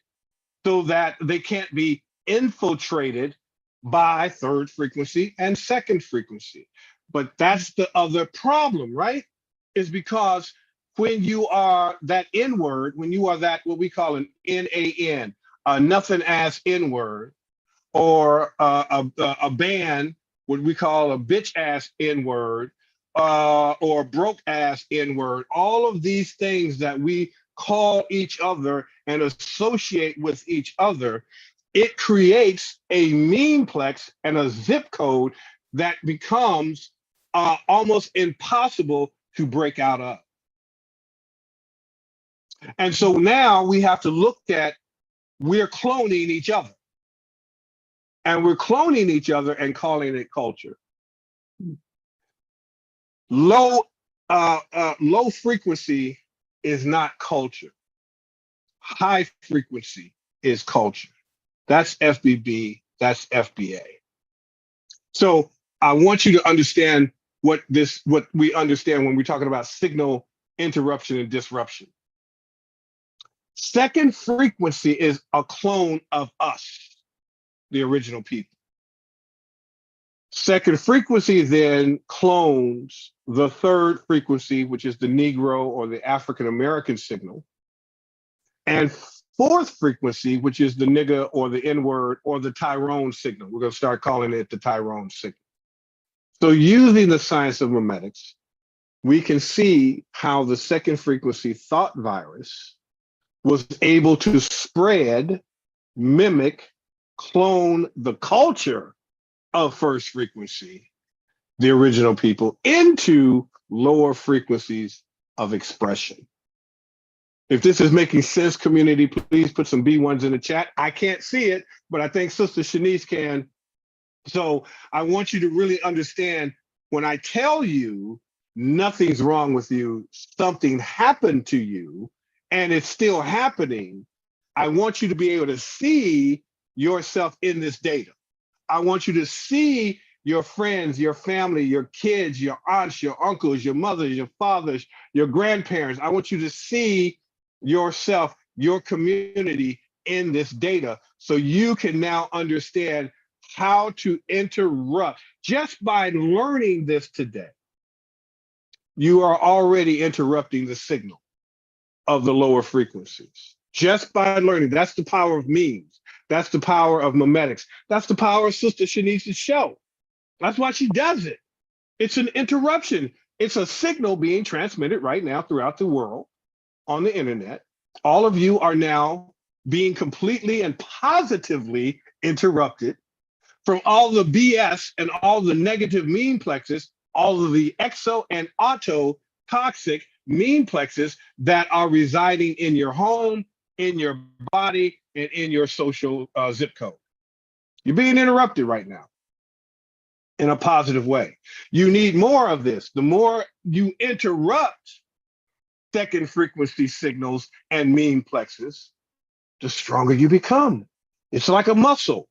so that they can't be infiltrated by third frequency and second frequency. But that's the other problem, right? Is because when you are that N-word, when you are that, what we call an NAN, nothing as N-word, or a band, what we call a bitch ass N-word, or broke ass N-word, all of these things that we call each other and associate with each other, it creates a memeplex and a zip code that becomes almost impossible to break out of. And so now we have to look at, we're cloning each other. And we're cloning each other and calling it culture. Low frequency is not culture. High frequency is culture. That's FBB, that's FBA. So I want you to understand what we understand when we're talking about signal interruption and disruption. Second frequency is a clone of us, the original people. Second frequency then clones the third frequency, which is the Negro or the African American signal. And fourth frequency, which is the nigger or the N-word or the Tyrone signal. We're going to start calling it the Tyrone signal. So using the science of memetics, we can see how the second frequency thought virus was able to spread, mimic, clone the culture of first frequency, the original people, into lower frequencies of expression. If this is making sense, community, please put some B1s in the chat. I can't see it, but I think Sister Shanice can. So I want you to really understand, when I tell you nothing's wrong with you, something happened to you, and it's still happening, I want you to be able to see yourself in this data. I want you to see your friends, your family, your kids, your aunts, your uncles, your mothers, your fathers, your grandparents. I want you to see yourself, your community in this data, so you can now understand how to interrupt. Just by learning this today, you are already interrupting the signal of the lower frequencies. Just by learning. That's the power of memes. That's the power of memetics. That's the power of Sister Shanice's show. That's why she does it. It's an interruption. It's a signal being transmitted right now throughout the world on the internet. All of you are now being completely and positively interrupted from all the BS and all the negative memeplexes, all of the exo and auto toxic memeplexes that are residing in your home, in your body, and in your social zip code. You're being interrupted right now in a positive way. You need more of this. The more you interrupt second frequency signals and memeplexes, the stronger you become. It's like a muscle.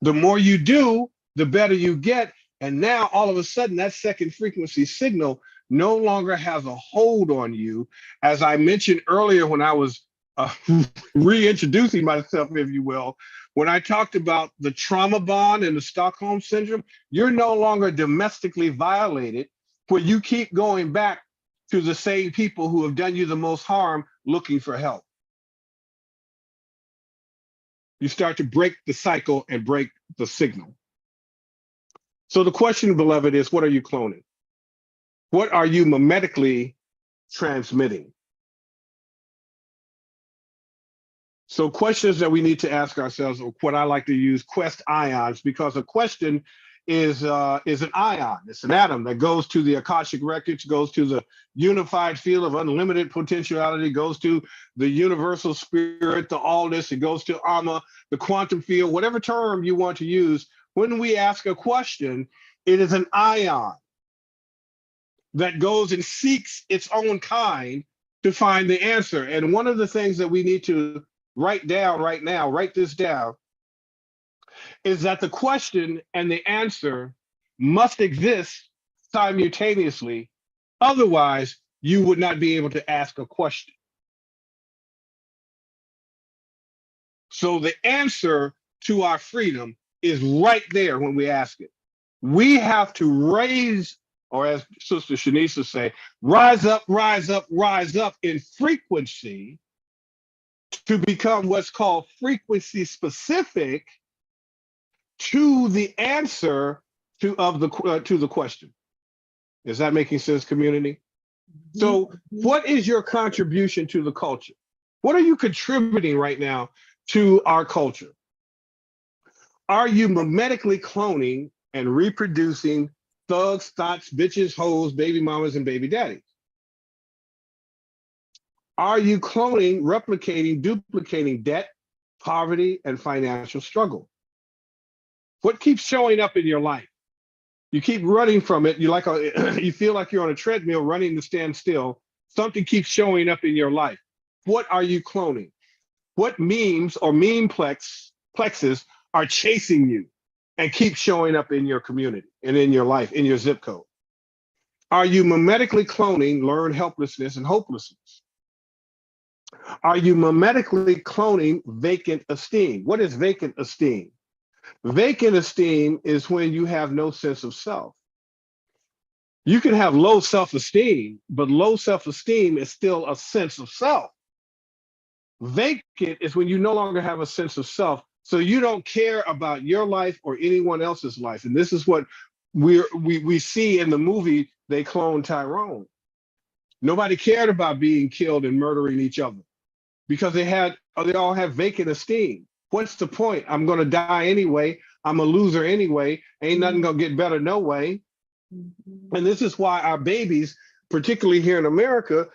The more you do, the better you get. And now all of a sudden that second frequency signal no longer has a hold on you. As I mentioned earlier when I was reintroducing myself, if you will, when I talked about the trauma bond and the Stockholm syndrome, you're no longer domestically violated, where you keep going back to the same people who have done you the most harm looking for help. You start to break the cycle and break the signal. So the question, beloved, is what are you cloning? What are you memetically transmitting? So questions that we need to ask ourselves, or what I like to use quest ions, because a question is an ion. It's an atom that goes to the Akashic records, goes to the unified field of unlimited potentiality, goes to the universal spirit, the allness, it goes to Amma, the quantum field, whatever term you want to use. When we ask a question, it is an ion that goes and seeks its own kind to find the answer. And one of the things that we need to write down right now, write this down, is that the question and the answer must exist simultaneously. Otherwise, you would not be able to ask a question. So the answer to our freedom is right there when we ask it. We have to raise, or as Sister Shanice would say, rise up, rise up, rise up in frequency to become what's called frequency specific to the answer to the question. Is that making sense, community? So what is your contribution to the culture? What are you contributing right now to our culture? Are you memetically cloning and reproducing thugs, thoughts, bitches, hoes, baby mamas, and baby daddies? Are you cloning, replicating, duplicating debt, poverty, and financial struggle? What keeps showing up in your life? You keep running from it. You feel like you're on a treadmill running to stand still. Something keeps showing up in your life. What are you cloning? What memes or memeplexes are chasing you and keep showing up in your community and in your life, in your zip code? Are you memetically cloning learned helplessness and hopelessness? Are you memetically cloning vacant esteem? What is vacant esteem? Vacant esteem is when you have no sense of self. You can have low self-esteem, but low self-esteem is still a sense of self. Vacant is when you no longer have a sense of self, so you don't care about your life or anyone else's life. And this is what we see in the movie They Cloned Tyrone. Nobody cared about being killed and murdering each other because they all have vacant esteem. What's the point? I'm going to die anyway. I'm a loser anyway. Ain't nothing going to get better no way. And this is why our babies, particularly here in America,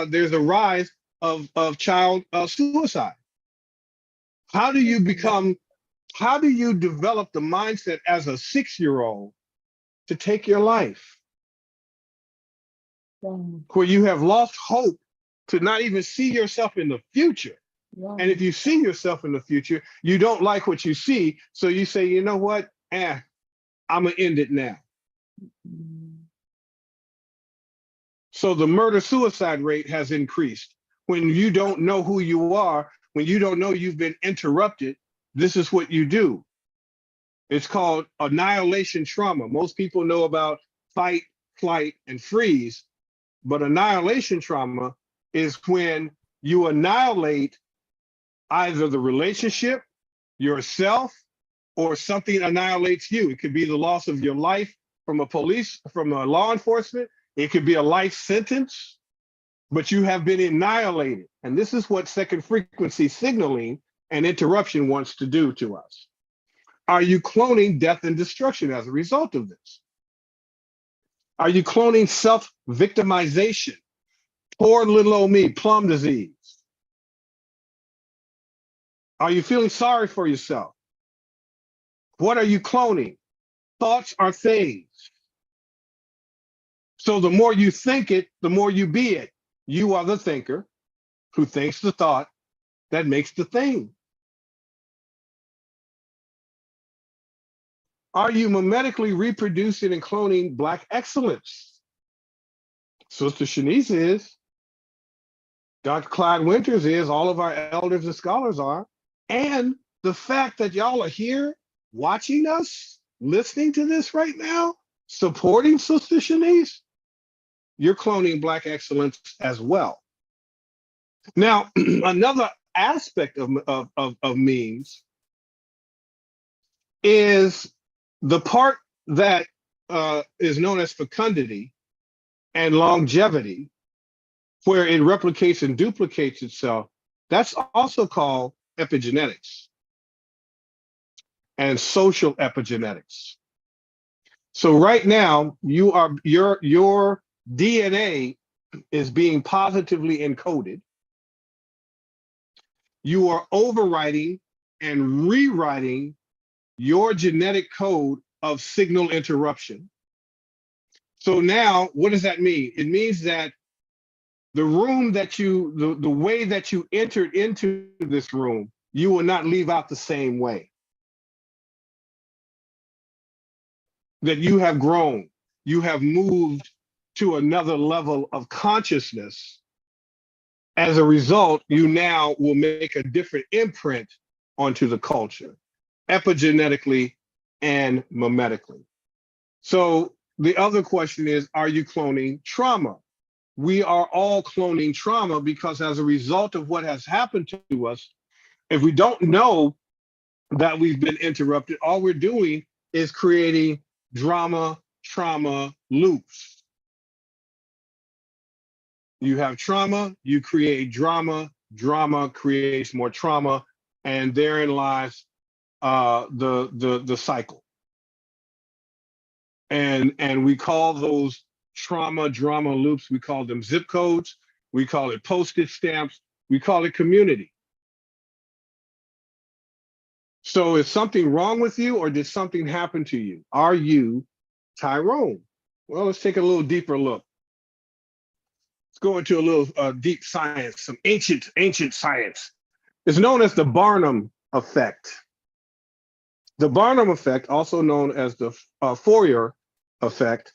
there's a rise of child suicide. How do you develop the mindset as a 6-year-old to take your life? Where you have lost hope to not even see yourself in the future. And if you see yourself in the future, you don't like what you see. So you say, you know what? I'm going to end it now. So the murder-suicide rate has increased. When you don't know who you are, when you don't know you've been interrupted, this is what you do. It's called annihilation trauma. Most people know about fight, flight, and freeze, but annihilation trauma is when you annihilate either the relationship, yourself, or something annihilates you. It could be the loss of your life from a law enforcement. It could be a life sentence, but you have been annihilated. And this is what second frequency signaling and interruption wants to do to us. Are you cloning death and destruction as a result of this? Are you cloning self-victimization? Poor little old me, plum disease. Are you feeling sorry for yourself? What are you cloning? Thoughts are things. So the more you think it, the more you be it. You are the thinker who thinks the thought that makes the thing. Are you memetically reproducing and cloning Black excellence? Sister Shanice is. Dr. Clyde Winters is. All of our elders and scholars are. And the fact that y'all are here watching us, listening to this right now, supporting Sister Shanice, you're cloning Black excellence as well. Now, another aspect of memes is the part that is known as fecundity and longevity, where it replicates and duplicates itself. That's also called epigenetics and social epigenetics. So right now, your DNA is being positively encoded. You are overwriting and rewriting your genetic code of signal interruption. So now, what does that mean? It means that the room that the way that you entered into this room, you will not leave out the same way. That you have grown, you have moved to another level of consciousness. As a result, you now will make a different imprint onto the culture, epigenetically and memetically. So the other question is, are you cloning trauma? We are all cloning trauma because as a result of what has happened to us, if we don't know that we've been interrupted, all we're doing is creating drama, trauma loops. You have trauma, you create drama, drama creates more trauma, and therein lies the cycle. And we call those trauma, drama loops, we call them zip codes, we call it postage stamps, we call it community. So is something wrong with you or did something happen to you? Are you Tyrone? Well, let's take a little deeper look. Let's go into a little deep science, some ancient science. It's known as the Barnum effect. The Barnum effect, also known as the Fourier effect,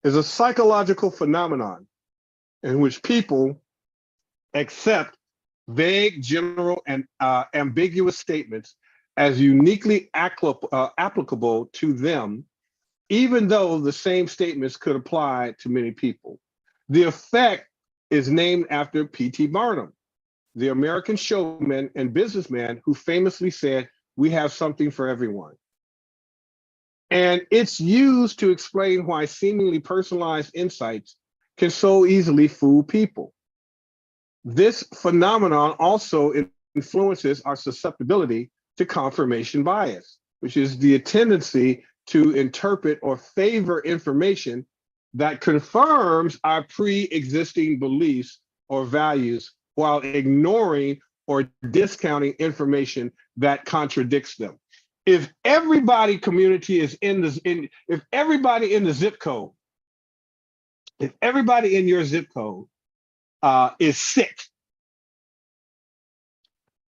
is a psychological phenomenon in which people accept vague, general, and ambiguous statements as uniquely applicable to them, even though the same statements could apply to many people. The effect is named after P.T. Barnum, the American showman and businessman who famously said, "We have something for everyone." And it's used to explain why seemingly personalized insights can so easily fool people. This phenomenon also influences our susceptibility to confirmation bias, which is the tendency to interpret or favor information that confirms our pre-existing beliefs or values while ignoring or discounting information that contradicts them. If everybody community is if everybody in the zip code, if everybody in your zip code is sick,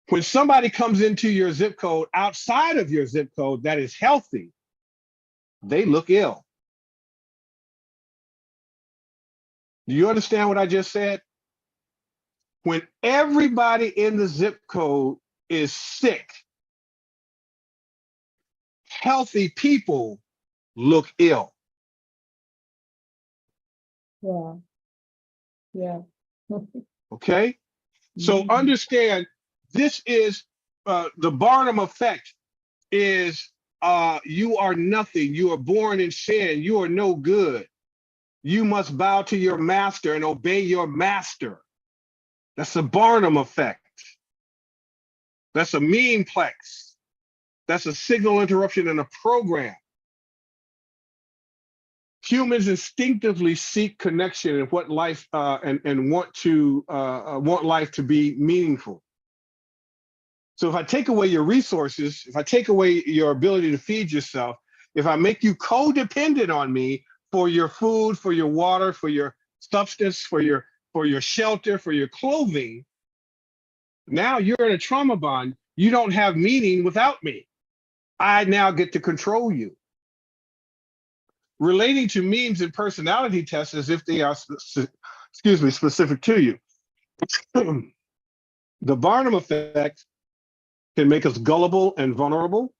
when somebody comes into your zip code outside of your zip code that is healthy, they look ill. Do you understand what I just said? When everybody in the zip code is sick, healthy people look ill. Yeah. Yeah. Okay? So understand, this is the Barnum effect is you are nothing. You are born in sin. You are no good. You must bow to your master and obey your master. That's the Barnum effect. That's a memeplex. That's a signal interruption in a program. Humans instinctively seek connection and what life and want life to be meaningful. So if I take away your resources, if I take away your ability to feed yourself, if I make you codependent on me for your food, for your water, for your substance, for your shelter, for your clothing, now you're in a trauma bond. You don't have meaning without me. I now get to control you. relating to memes and personality tests as if they are, specific to you. The Barnum effect can make us gullible and vulnerable.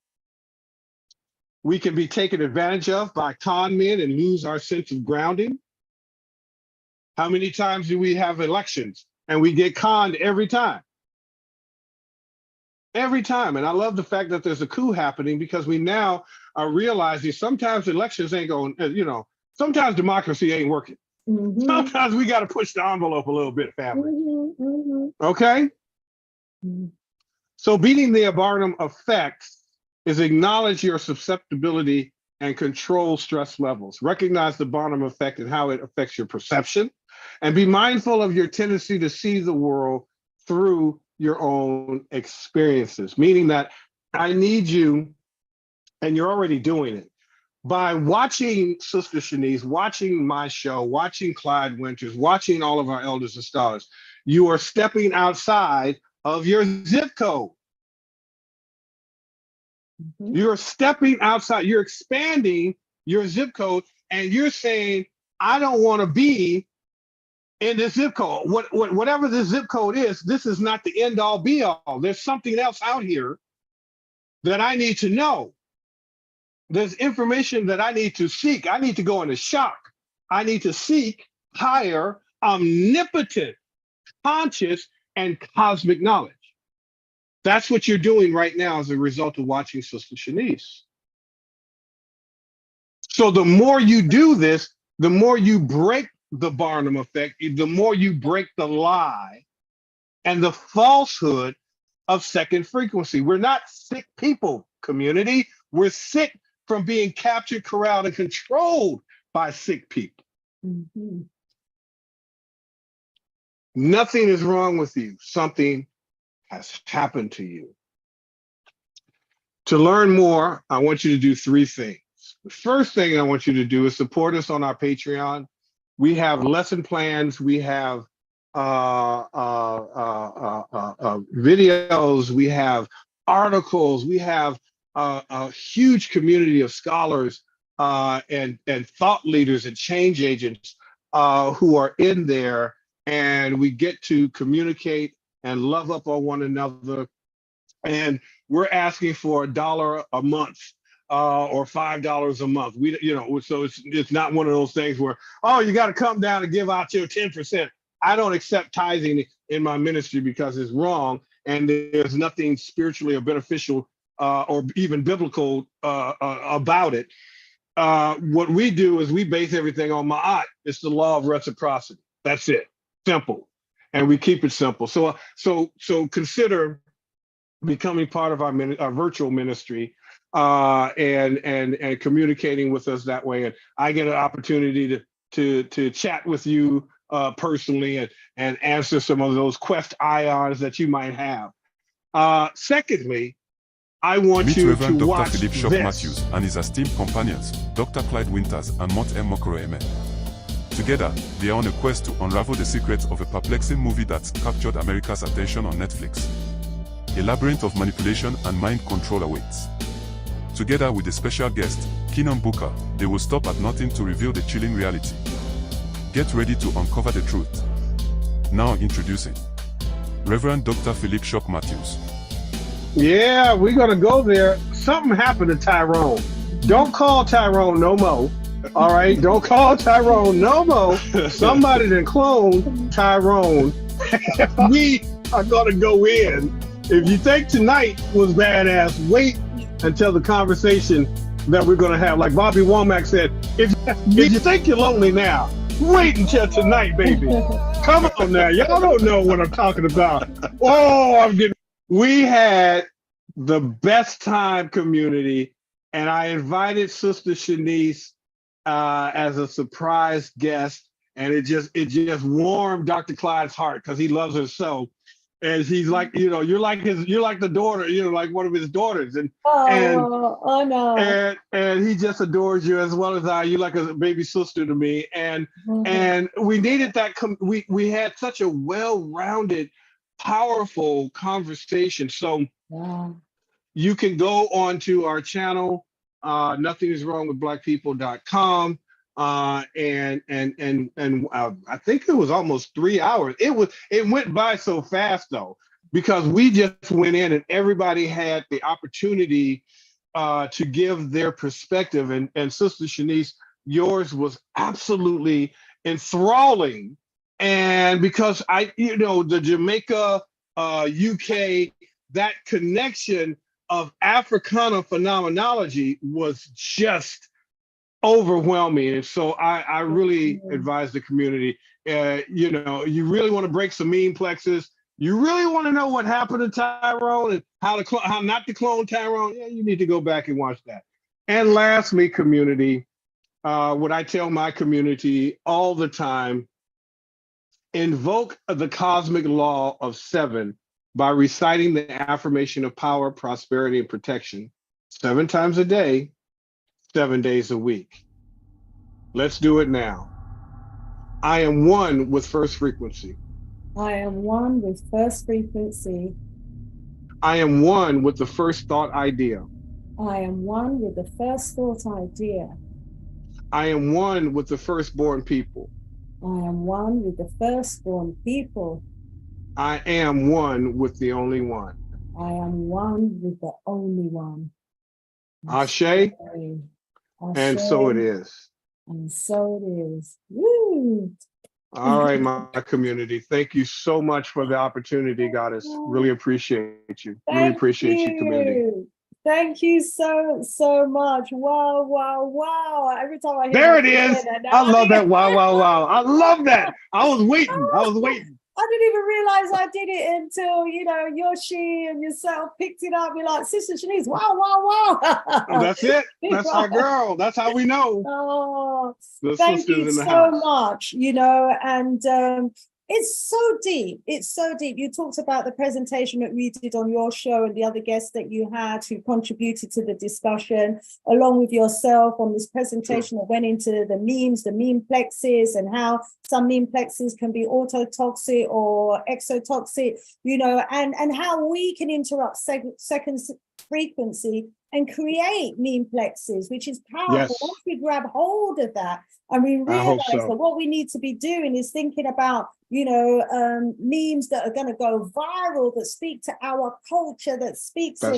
We can be taken advantage of by con men and lose our sense of grounding. How many times do we have elections and we get conned every time? Every time. And I love the fact that there's a coup happening because we now are realizing sometimes elections ain't going, sometimes democracy ain't working. Mm-hmm. Sometimes we got to push the envelope a little bit, family. Mm-hmm. Mm-hmm. Okay? Mm-hmm. So beating the Barnum effect is acknowledge your susceptibility and control stress levels. Recognize the Barnum effect and how it affects your perception, and be mindful of your tendency to see the world through your own experiences, meaning that I need you, and you're already doing it, by watching Sister Shanice, watching my show, watching Clyde Winters, watching all of our elders and scholars, you are stepping outside of your zip code. Mm-hmm. You're stepping outside, you're expanding your zip code, and you're saying, I don't want to be in this zip code. Whatever this zip code is, this is not the end all be all. There's something else out here that I need to know. There's information that I need to seek. I need to go into shock. I need to seek higher, omnipotent, conscious, and cosmic knowledge. That's what you're doing right now as a result of watching Sister Shanice. So the more you do this, the more you break the Barnum effect, the more you break the lie and the falsehood of second frequency. We're not sick people, community. We're sick from being captured, corralled, and controlled by sick people. Mm-hmm. Nothing is wrong with you. Something has happened to you. To learn more, I want you to do three things. The first thing I want you to do is support us on our Patreon. We have lesson plans. We have videos. We have articles. We have a huge community of scholars and thought leaders and change agents who are in there, and we get to communicate and love up on one another. And we're asking for $1 a month or $5 a month. So it's not one of those things where, oh, you got to come down and give out your 10%. I don't accept tithing in my ministry because it's wrong, and there's nothing spiritually or beneficial or even biblical about it. What we do is we base everything on ma'at. It's the law of reciprocity. That's it. Simple. And we keep it simple. So consider becoming part of our virtual ministry and communicating with us that way. And I get an opportunity to chat with you personally and answer some of those ions that you might have. Secondly, I want Meet you Reverend to Dr. watch Philip Shock this. Matthews and his esteemed companions, Dr. Clyde Winters and Mont M. Mokoro. Together, they are on a quest to unravel the secrets of a perplexing movie that's captured America's attention on Netflix. A labyrinth of manipulation and mind control awaits. Together with a special guest, Keenan Booker, they will stop at nothing to reveal the chilling reality. Get ready to uncover the truth. Now introducing Reverend Dr. Philip Shock Matthews. Yeah, we're going to go there. Something happened to Tyrone. Don't call Tyrone no more. All right? Don't call Tyrone no more. Somebody done cloned Tyrone. We are going to go in. If you think tonight was badass, wait until the conversation that we're going to have. Like Bobby Womack said, if you think you're lonely now, wait until tonight, baby. Come on now. Y'all don't know what I'm talking about. Oh, we had the best time, community, and I invited Sister Shanice as a surprise guest, and it just warmed Dr. Clyde's heart because he loves her so. And he's like, you're like the daughter, like one of his daughters, and he just adores you as well as I. You're like a baby sister to me, and we needed that. We had such a well-rounded, powerful conversation. So you can go onto our channel Nothing is wrong with blackpeople.com. And I think it was almost 3 hours. It went by so fast though, because we just went in and everybody had the opportunity to give their perspective. And Sister Shanice, yours was absolutely enthralling. And because the Jamaica, UK, that connection of Africana phenomenology was just overwhelming. And so I really advise the community, you really want to break some memeplexes. You really want to know what happened to Tyrone and how not to clone Tyrone. Yeah, you need to go back and watch that. And lastly, community, what I tell my community all the time, invoke the cosmic law of 7 by reciting the affirmation of power, prosperity, and protection 7 times a day, 7 days a week. Let's do it now. I am one with first frequency. I am one with first frequency. I am one with the first thought idea. I am one with the first thought idea. I am one with the firstborn people. I am one with the firstborn people. I am one with the only one. I am one with the only one. Ashe. And so it is. And so it is. Woo! All right, my community. Thank you so much for the opportunity, Goddess. Really appreciate you. Really appreciate you, community. Thank you so much. Wow, wow, wow. Every time I hear there it is. I love that. Wow, wow, wow. I love that. I was waiting. I didn't even realize I did it until, Yoshi and yourself picked it up. You're like, Sister Shanice, wow, wow, wow. That's it. That's our girl. That's how we know. Oh, thank you so much, and it's so deep. It's so deep. You talked about the presentation that we did on your show and the other guests that you had who contributed to the discussion, along with yourself on this presentation that went into the memes, the memeplexes, and how some memeplexes can be autotoxic or exotoxic, and how we can interrupt second frequency and create memeplexes, which is powerful. Yes. Once we grab hold of that and we realize that what we need to be doing is thinking about, memes that are going to go viral, that speak to our culture, that speaks to,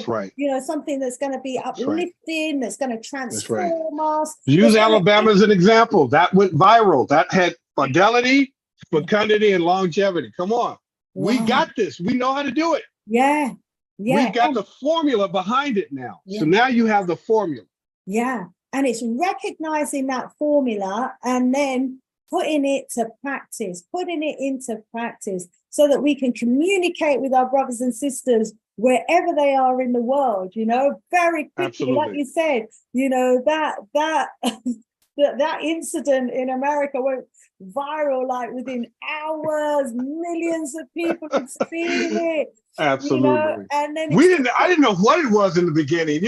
something that's going to be uplifting, that's going to transform us. Use Alabama as an example. That went viral. That had fidelity, fecundity, and longevity. Come on. Wow. We got this. We know how to do it. Yeah. We got the formula behind it now. Yeah. So now you have the formula. Yeah. And it's recognizing that formula and then putting it into practice so that we can communicate with our brothers and sisters wherever they are in the world, very quickly. Absolutely. Like you said, that incident in America went viral, like within hours, millions of people could see it. Absolutely. And then I didn't know what it was in the beginning.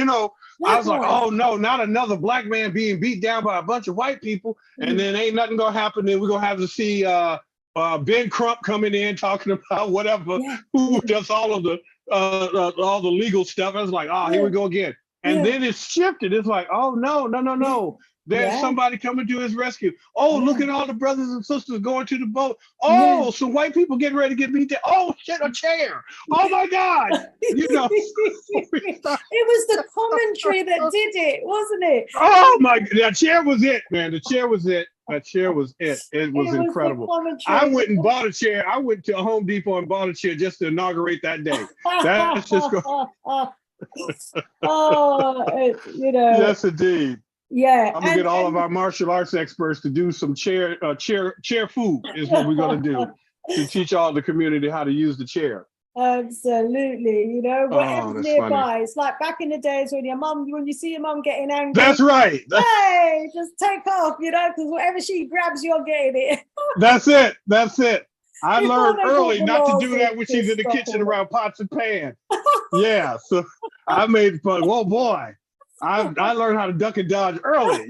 I was like, oh no, not another black man being beat down by a bunch of white people. And then ain't nothing gonna happen. Then we're gonna have to see Ben Crump coming in talking about whatever, who does all of the legal stuff. I was like, here we go again. And then it shifted. It's like, oh no. There's somebody coming to his rescue. Oh, look at all the brothers and sisters going to the boat. Oh, some white people getting ready to get beat down. Oh shit, a chair. Oh my God. It was the commentary that did it, wasn't it? Oh my, that chair was it, man. The chair was it. That chair was it. It was incredible. I went and bought a chair. I went to Home Depot and bought a chair just to inaugurate that day. That's just Yes, indeed. Yeah, I'm gonna get all of our martial arts experts to do some chair food is what we're gonna do to teach all the community how to use the chair. Absolutely, whatever's nearby. Funny. It's like back in the days when you see your mum getting angry. That's right. Hey, just take off, because whatever she grabs, you're getting it. That's it. I learned early not to do that when she's in the kitchen around pots and pans. Yeah, so I made fun. Whoa, boy. I learned how to duck and dodge early,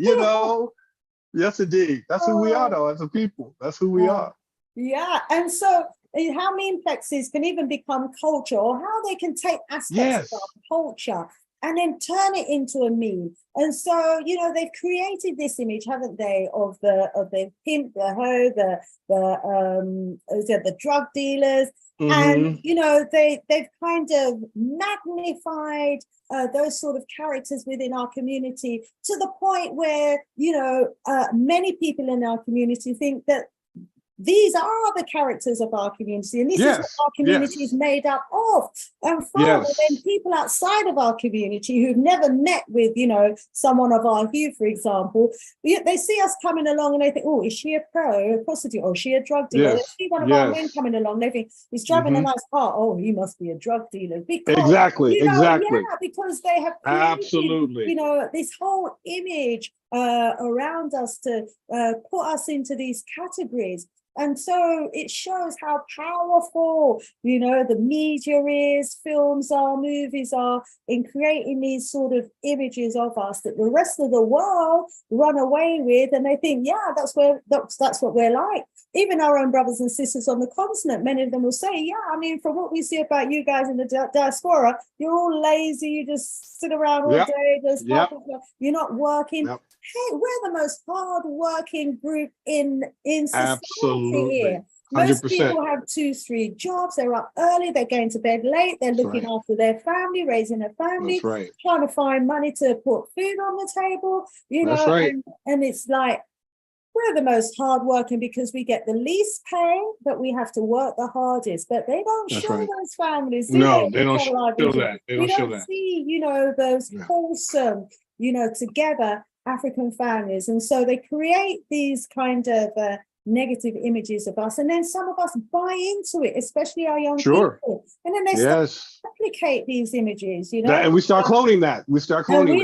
Yes, indeed. That's who we are, though, as a people. That's who we are. Yeah, and so how memeplexes can even become culture, or how they can take aspects of our culture and then turn it into a meme. And so, you know, they've created this image, haven't they, of the pimp, the hoe, the drug dealers. And, you know, they've kind of magnified those sort of characters within our community to the point where, you know, many people in our community think that these are the characters of our community, and this is what our community is made up of and from. And then people outside of our community who've never met with, you know, someone of our hue, for example, they see us coming along and they think, oh, is she a prostitute, or is she a drug dealer? They see one of our men coming along, they think he's driving a nice car. Oh, he must be a drug dealer. Because, you know, because they have created, you know, this whole image around us to put us into these categories. And so it shows how powerful, you know, the media is, films are, movies are, in creating these sort of images of us that the rest of the world run away with, and they think, yeah, that's what we're like. Even our own brothers and sisters on the continent, many of them will say, yeah, I mean, from what we see about you guys in the diaspora, you're all lazy, you just sit around all day, you're not working. Hey, we're the most hard-working group in society here. Most 100%. People have 2-3 jobs. They're up early. They're going to bed late. They're looking after their family, raising a family, trying to find money to put food on the table. You know, and it's like we're the most hardworking because we get the least pay, but we have to work the hardest. But they don't show those families. They don't show that. We don't see, you know, those wholesome, you know, together African families. And so they create these kind of negative images of us, and then some of us buy into it, especially our young people, and then they start to replicate these images, you know, and we start cloning that. We start cloning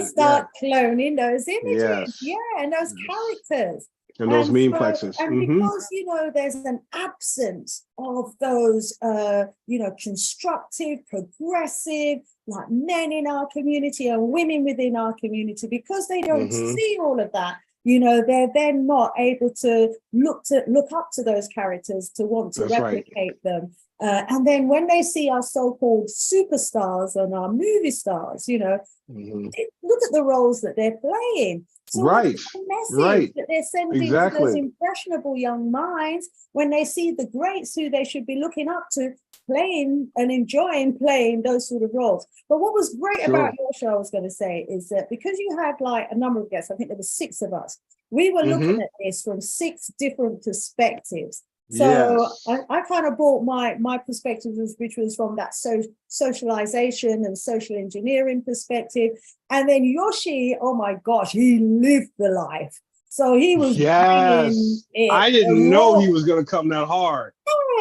those images, and those characters. And those memeplexes. And because, you know, there's an absence of those, you know, constructive, progressive, like men in our community and women within our community, because they don't see all of that, you know, they're then not able to look up to those characters to want to replicate them. And then when they see our so-called superstars and our movie stars, you know, look at the roles that they're playing. So the message that they're sending to those impressionable young minds when they see the greats who they should be looking up to playing and enjoying playing those sort of roles. But what was great about your show, I was going to say, is that because you had like a number of guests, I think there were 6 of us, we were looking at this from 6 different perspectives. So I kind of brought my perspective, which was from that socialization and social engineering perspective. And then Yoshi, oh my gosh, he lived the life. So he was I didn't know he was going to come that hard.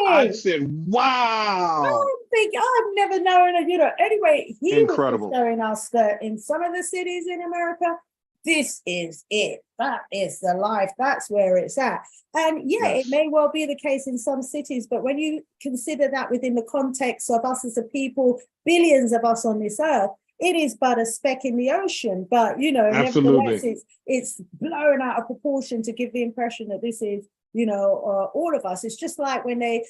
I said, wow. I've never known it, you know. Anyway, he was showing us that in some of the cities in America, this is it. That is the life. That's where it's at. And it may well be the case in some cities, but when you consider that within the context of us as a people, billions of us on this earth, it is but a speck in the ocean. But, you know, nevertheless, it's blown out of proportion to give the impression that this is, you know, all of us. It's just like when they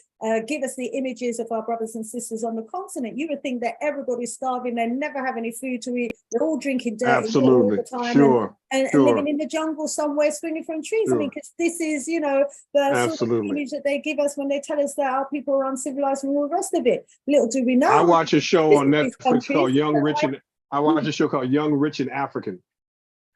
give us the images of our brothers and sisters on the continent, you would think that everybody's starving, they never have any food to eat, they're all drinking dirty all the time, and living in the jungle somewhere, swinging from trees. I mean, because this is, you know, the sort of image that they give us when they tell us that our people are uncivilized and all the rest of it. Little do we know. I watch a show on Netflix called Young, Rich, and African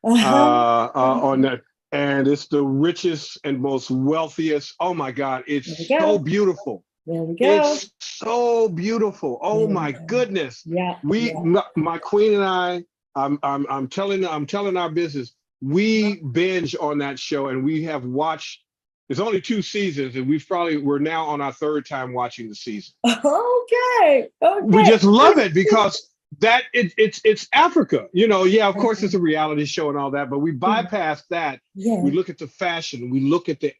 on that. And it's the richest and most wealthiest. Oh my God, it's so beautiful. There we go. It's so beautiful. Oh my goodness. My queen and I'm telling our business, we binge on that show, and we have watched. It's only 2 seasons, and we're now on our 3rd time watching the season. Okay. We just love it because that it's Africa, you know. Of course it's a reality show and all that, but we bypass that. We look at the fashion, we look at the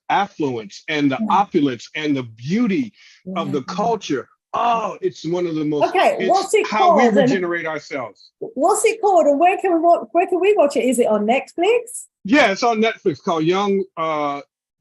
affluence and the opulence and the beauty of the culture. Oh, it's one of the most. What's it how called? we regenerate ourselves. What's it called, and where can we watch it? Is it on Netflix? Yeah, it's on Netflix, called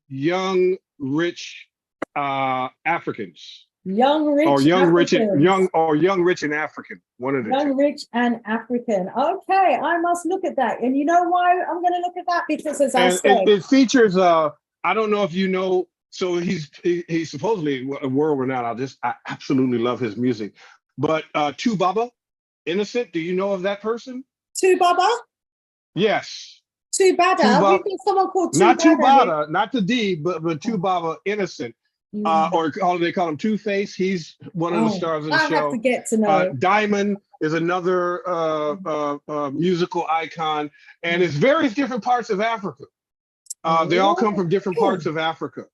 Young Rich Africans. Young, rich, or young, rich, and Africans. young, rich, and African. One of the Young, two. rich, and African. Okay, I must look at that. And you know why I'm going to look at that? Because as I said, it features. I don't know if you know. So he's supposedly world renowned. I absolutely love his music. But Tu Baba, Innocent. Do you know of that person? Tu Baba? Yes. Tu Bada. We've got someone called Tu Not Tu Bada. Bada, not the D, but Tu Baba, Innocent. Or they call him Two-Face. He's one of the stars of the show. I have to get to know. Diamond is another musical icon, and it's various different parts of Africa. They all come from different parts of Africa.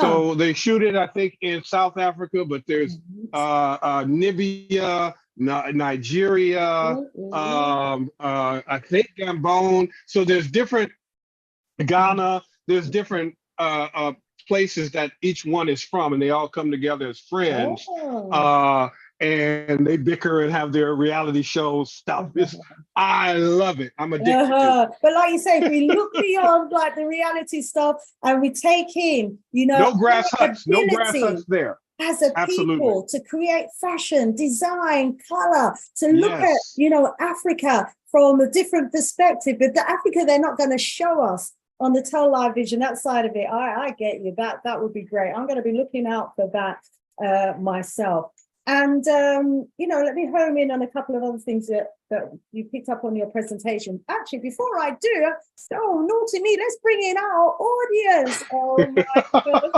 So they shoot it, I think, in South Africa, but there's Namibia, Nigeria, I think Gabon. So there's different Ghana. There's different places that each one is from, and they all come together as friends. And they bicker and have their reality show stuff. I love it. I'm addicted to it. But like you say, if we look beyond like the reality stuff and we take in, no grass huts there. As a people to create fashion, design, color, to look at, Africa from a different perspective. But the Africa they're not going to show us on the Tell Live Vision, that side of it. I get you. That would be great. I'm going to be looking out for that myself. And, let me home in on a couple of other things that you picked up on your presentation. Actually, before I do, naughty me, let's bring in our audience. Oh, my goodness.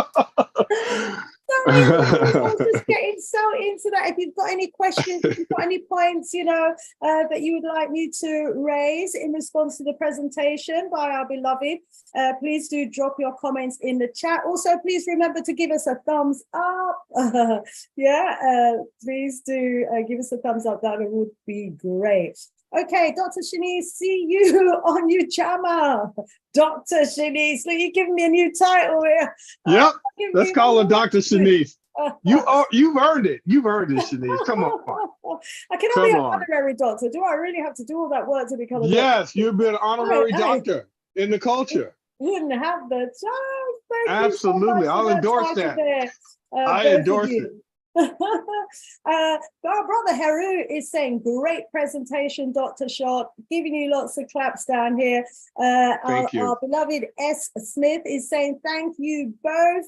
I'm just getting so into that. If you've got any questions, if you've got any points, that you would like me to raise in response to the presentation by our beloved, please do drop your comments in the chat. Also, please remember to give us a thumbs up. Please do give us a thumbs up. That would be great. Okay, Dr. Shanice, see you on Ujamaa. Dr. Shanice, look, you're giving me a new title here. Yep, let's call her Dr. Shanice. You've earned it. You've earned it, Shanice. Come on. I can only have honorary doctor. Do I really have to do all that work to become a doctor? Yes, you've been honorary doctor in the culture. Wouldn't have the time. Absolutely, I'll endorse that. I endorse it. Our brother Heru is saying great presentation, Dr. Shot, giving you lots of claps down here. Our beloved S. Smith is saying thank you both.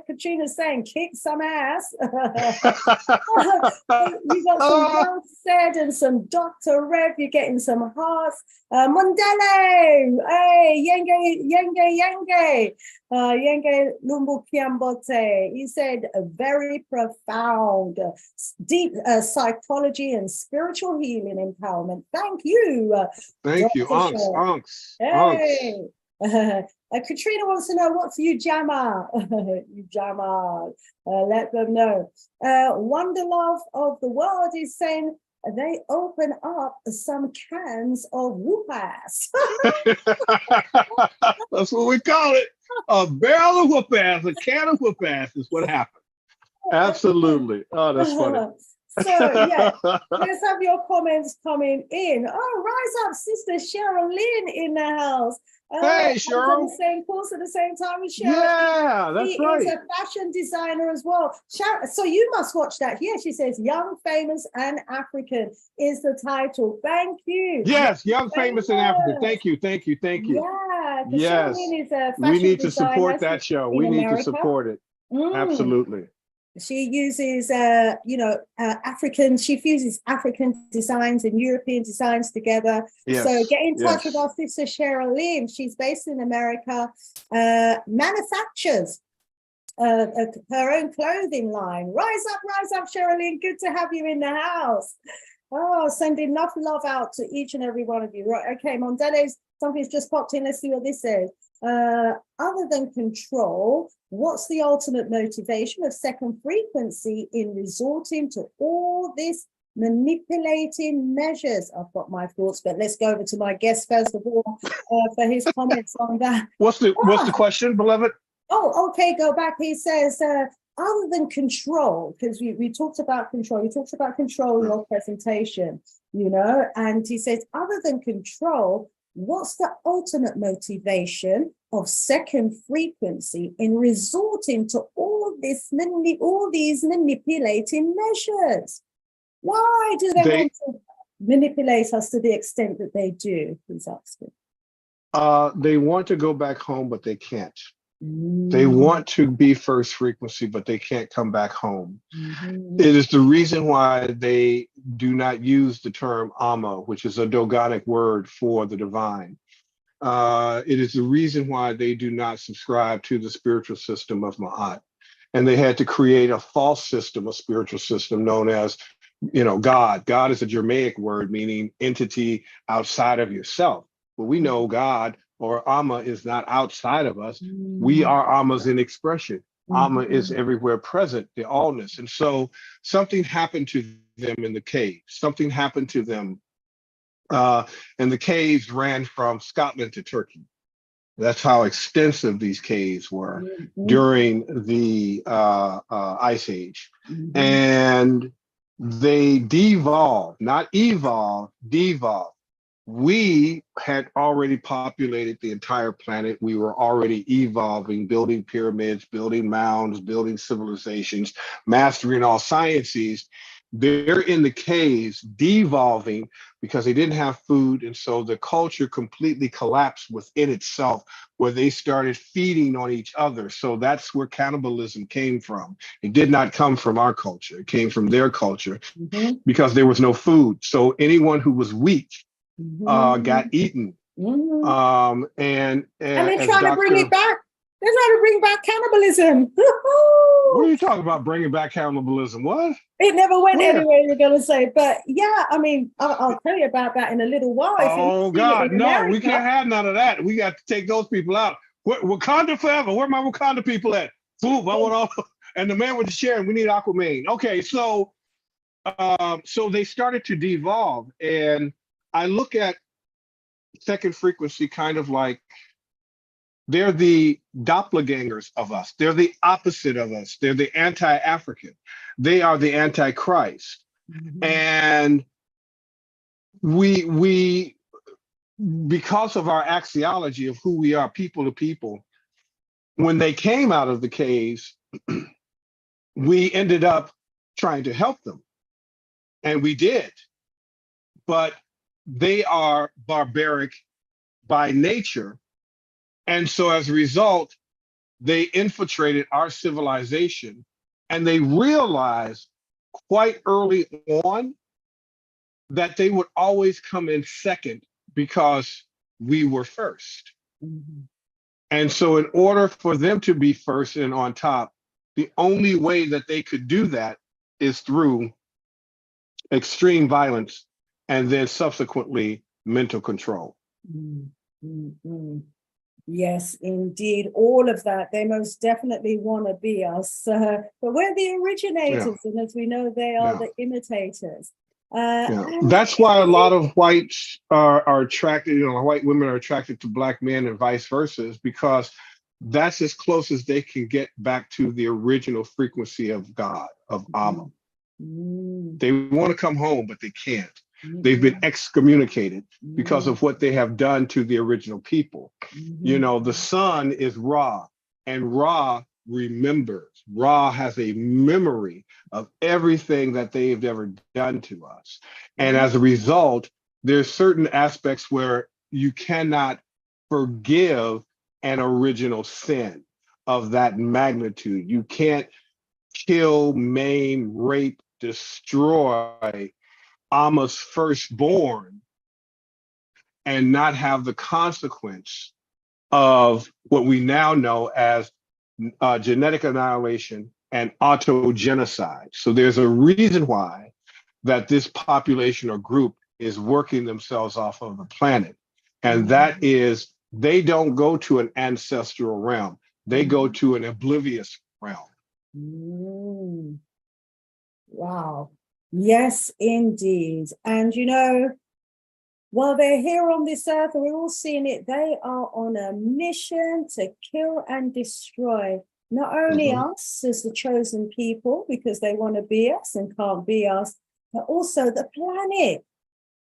Katrina's saying kick some ass. You got some well said and some Dr. Rev, you're getting some hearts. Mondele, hey, Yenge Lumbu Kiambote. He said very profound, deep psychology and spiritual healing empowerment. Thank you. Thank you. Unks. Hey. Katrina wants to know what's Ujamaa. Ujamaa. Let them know. Wonderlove of the world is saying they open up some cans of whoop ass. That's what we call it. A barrel of whoop ass, a can of whoop ass is what happened. Absolutely. Oh, that's funny. So, yeah, let's have your comments coming in. Oh, rise up, Sister Cheryl Lynn in the house. Hey, Cheryl. On the same course at the same time as Cheryl. Yeah, that's right. She's a fashion designer as well. So you must watch that. Here she says, Young, Famous, and African is the title. Thank you. Yes, Young, Famous, and African. Thank you. Yeah. Yes. Is a we need to support that show. We need to support it. Absolutely. She uses, African, she fuses African designs and European designs together. Yes. So get in touch with our sister Cheryl Lynn. She's based in America, manufactures her own clothing line. Rise up, Cheryl Lynn. Good to have you in the house. Oh, send enough love out to each and every one of you. Right, okay, Mondele's, something's just popped in. Let's see what this says. Other than control, what's the ultimate motivation of second frequency in resorting to all this manipulating measures? I've got my thoughts, but let's go over to my guest first of all for his comments on that. What's the question, beloved? Oh, okay, go back. He says, other than control, because we talked about control, you talked about control in your presentation, and he says, other than control, what's the ultimate motivation of second frequency in resorting to all these manipulating measures? Why do they want to manipulate us to the extent that they do? He's asking. They want to go back home, but they can't. They want to be first frequency, but they can't come back home. It is the reason why they do not use the term Amma, which is a Dogonic word for the divine. It is the reason why they do not subscribe to the spiritual system of Ma'at. And they had to create a false system, a spiritual system known as, God. God is a Germanic word meaning entity outside of yourself. But we know God or Amma is not outside of us. We are Ammas in expression. Amma is everywhere present, the allness. And so something happened to them in the cave. Something happened to them. And the caves ran from Scotland to Turkey. That's how extensive these caves were during the Ice Age. And they devolved, not evolved, devolved. We had already populated the entire planet. We were already evolving, building pyramids, building mounds, building civilizations, mastering all sciences. They're in the caves devolving because they didn't have food. And so the culture completely collapsed within itself, where they started feeding on each other. So that's where cannibalism came from. It did not come from our culture. It came from their culture because there was no food. So anyone who was weak got eaten. And they're trying to bring it back. They're trying to bring back cannibalism. What are you talking about, bringing back cannibalism? What? It never went anywhere, you're going to say. But yeah, I mean, I'll tell you about that in a little while. Oh, God, no, we can't have none of that. We got to take those people out. Wakanda forever. Where are my Wakanda people at? Boom, I want all. And the man with the chair, and we need Aquaman. Okay, so they started to devolve. And I look at second frequency kind of like they're the doppelgangers of us. They're the opposite of us. They're the anti-African. They are the anti-Christ. And we, because of our axiology of who we are, people to people, when they came out of the caves, we ended up trying to help them. And we did. But they are barbaric by nature. And so as a result, they infiltrated our civilization, and they realized quite early on that they would always come in second because we were first. And so in order for them to be first and on top, the only way that they could do that is through extreme violence and then subsequently mental control. Yes, indeed. All of that. They most definitely want to be us. But we're the originators, and as we know, they are the imitators. That's why a lot of whites are attracted, white women are attracted to Black men and vice versa, is because that's as close as they can get back to the original frequency of God, of Amma. They want to come home, but they can't. They've been excommunicated because of what they have done to the original people. The sun is Ra, and Ra remembers. Ra has a memory of everything that they've ever done to us. And as a result, there's certain aspects where you cannot forgive an original sin of that magnitude. You can't kill, maim, rape, destroy Amma's firstborn and not have the consequence of what we now know as genetic annihilation and autogenocide. So there's a reason why that this population or group is working themselves off of the planet. And that is, they don't go to an ancestral realm. They go to an oblivious realm. Wow. Yes, indeed. And while they're here on this earth, and we're all seeing it, they are on a mission to kill and destroy not only us as the chosen people, because they want to be us and can't be us, but also the planet.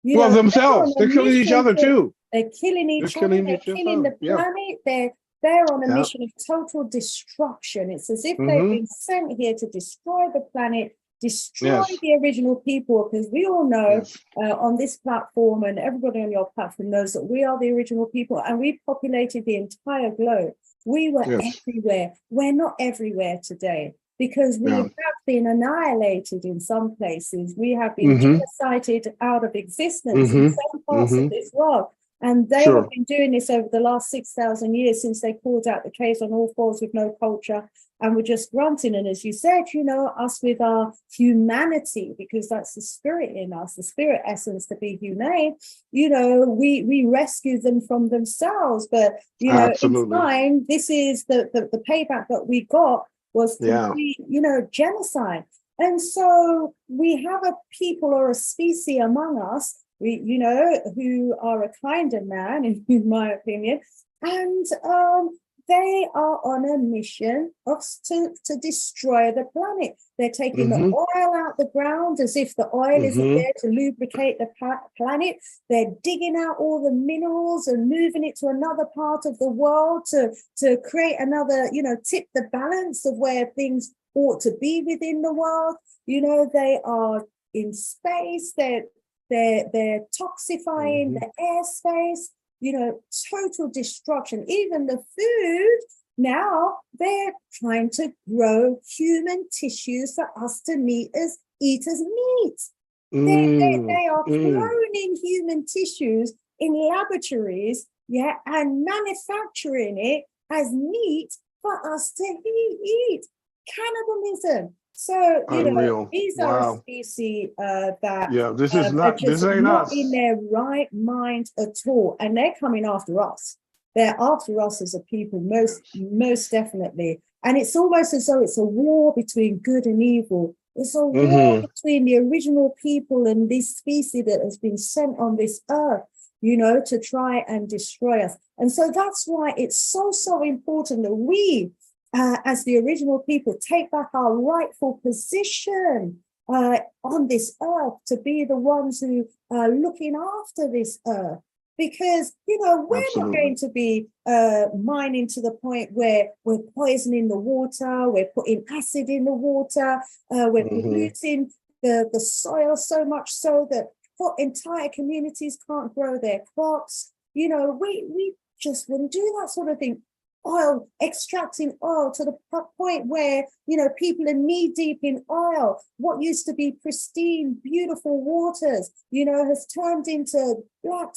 Themselves. They're killing each other too. They're killing each other. They're killing the planet. They're on a mission of total destruction. It's as if they've been sent here to destroy the planet, destroy the original people, because we all know on this platform, and everybody on your platform knows that we are the original people, and we populated the entire globe. We were everywhere. We're not everywhere today because we have been annihilated in some places. We have been genocided out of existence in some parts of this world. And they have been doing this over the last 6,000 years since they called out the caves on all fours with no culture. And we're just grunting. And as you said, you know, us with our humanity, because that's the spirit in us, the spirit essence to be humane, you know, we rescue them from themselves. But, you know, in time, this is the payback that we got was complete, you know, genocide. And so we have a people or a species among us, you know, who are a kinder man, in my opinion, and they are on a mission to destroy the planet. They're taking the oil out the ground as if the oil isn't there to lubricate the planet. They're digging out all the minerals and moving it to another part of the world to create another, you know, tip the balance of where things ought to be within the world. You know, they are in space. They're toxifying the airspace, you know, total destruction. Even the food, now they're trying to grow human tissues for us to eat as meat. They are cloning human tissues in laboratories, and manufacturing it as meat for us to eat. Cannibalism. So, you know, these are a species that this is not, just this ain't not us. in their right mind at all. And they're coming after us. They're after us as a people, most definitely. And it's almost as though it's a war between good and evil. It's a war between the original people and this species that has been sent on this earth, you know, to try and destroy us. And so that's why it's so important that we, as the original people, take back our rightful position on this earth to be the ones who are looking after this earth. Because, you know, we're not going to be mining to the point where we're poisoning the water, we're putting acid in the water, we're polluting the soil so much so that entire communities can't grow their crops. You know, we just wouldn't do that sort of thing. Extracting oil to the point where, you know, people are knee deep in oil. What used to be pristine, beautiful waters, you know, has turned into black,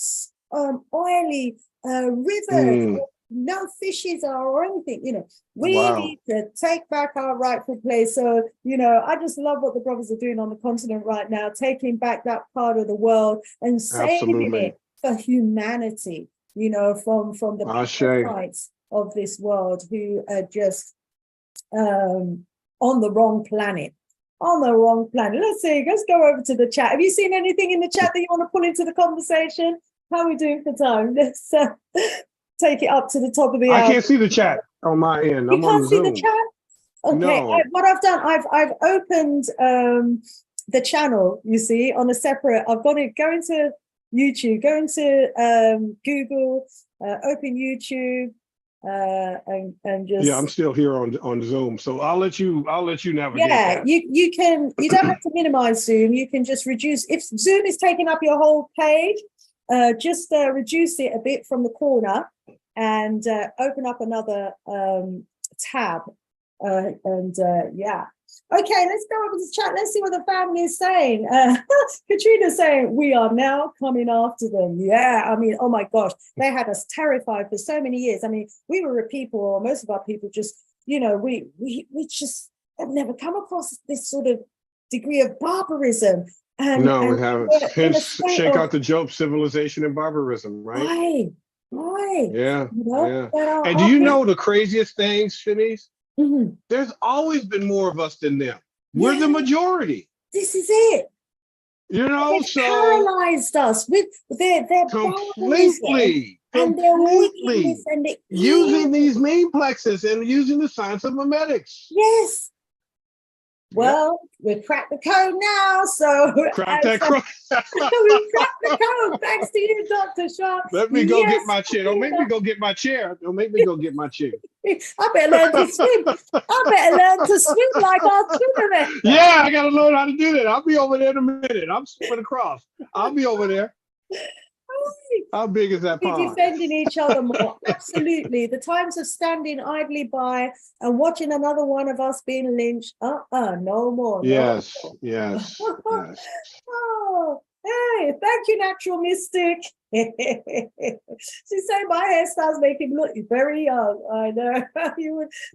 oily rivers. No fishes are or anything, you know. We need to take back our rightful place. So, you know, I just love what the brothers are doing on the continent right now, taking back that part of the world and saving it for humanity, you know, from the parasites of this world who are just on the wrong planet. Let's see, let's go over to the chat. Have you seen anything in the chat that you want to pull into the conversation? How are we doing for time? Let's take it up to the top of the hour. I can't see the chat on my end. You can't see the chat? Okay, no. What I've done, I've opened the channel, you see, on a separate, I've got it, go into YouTube, go into Google, open YouTube, and just I'm still here on Zoom, so I'll let you navigate. You can, you don't have to minimize Zoom, you can just reduce. If Zoom is taking up your whole page, just reduce it a bit from the corner and open up another tab, okay, let's go over to the chat. Let's see what the family is saying. Katrina's saying, we are now coming after them. Yeah, I mean, oh my gosh, they had us terrified for so many years. I mean, we were a people, or most of our people just, you know, we just have never come across this sort of degree of barbarism. We haven't. Hence, shake out the joke, civilization and barbarism, right? Right. Yeah, you know? And do you know the craziest things, Shanice? There's always been more of us than them. We're the majority. This is it. You know, they've paralyzed us with their completely and their wickedness and the using these memeplexes and using the science of memetics. Yes. Well, we've cracked the code now, so Crack that code. we've cracked the code. Thanks to you, Dr. Sharp. Let me go get my chair. Don't make me go get my chair. Don't make me go get my chair. I better learn to swim. I better learn to swim like our swimmer. Yeah, I gotta learn how to do that. I'll be over there in a minute. I'm swimming across. I'll be over there. How big is that pond? Defending each other more. Absolutely. The times of standing idly by and watching another one of us being lynched. No more. Yes, no more. yes, yes. Oh, hey, thank you, Natural Mystic. She said my hairstyles make him look very young. I know.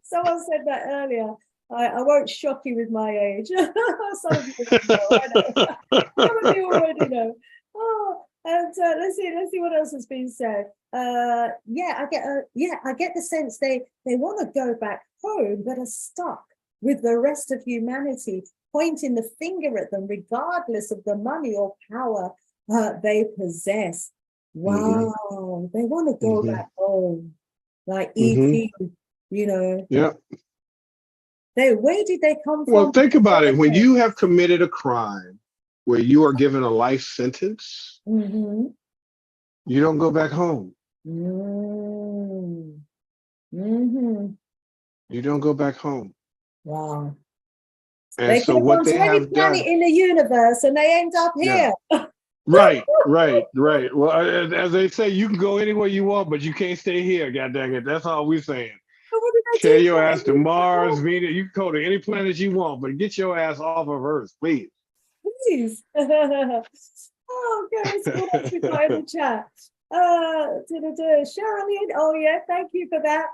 Someone said that earlier. I won't shock you with my age. Some of you already know. I know. Some of you already know. Oh. And let's see what else has been said. I get the sense they want to go back home, but are stuck with the rest of humanity, pointing the finger at them, regardless of the money or power they possess. Wow, they want to go back home, like E.T. You know. Yeah. Where did they come from? Well, think about it. When you have committed a crime, where you are given a life sentence, you don't go back home. You don't go back home. Wow. And they so what they have any planet in the universe and they end up here. Yeah. Right. Well, as they say, you can go anywhere you want, but you can't stay here, god dang it. That's all we're saying. Carry your ass to Mars, Venus. You can go to any planet you want, but get your ass off of Earth, please. Please. Oh, okay. Let's see what else we got in the chat. Sherilyn, oh yeah, thank you for that.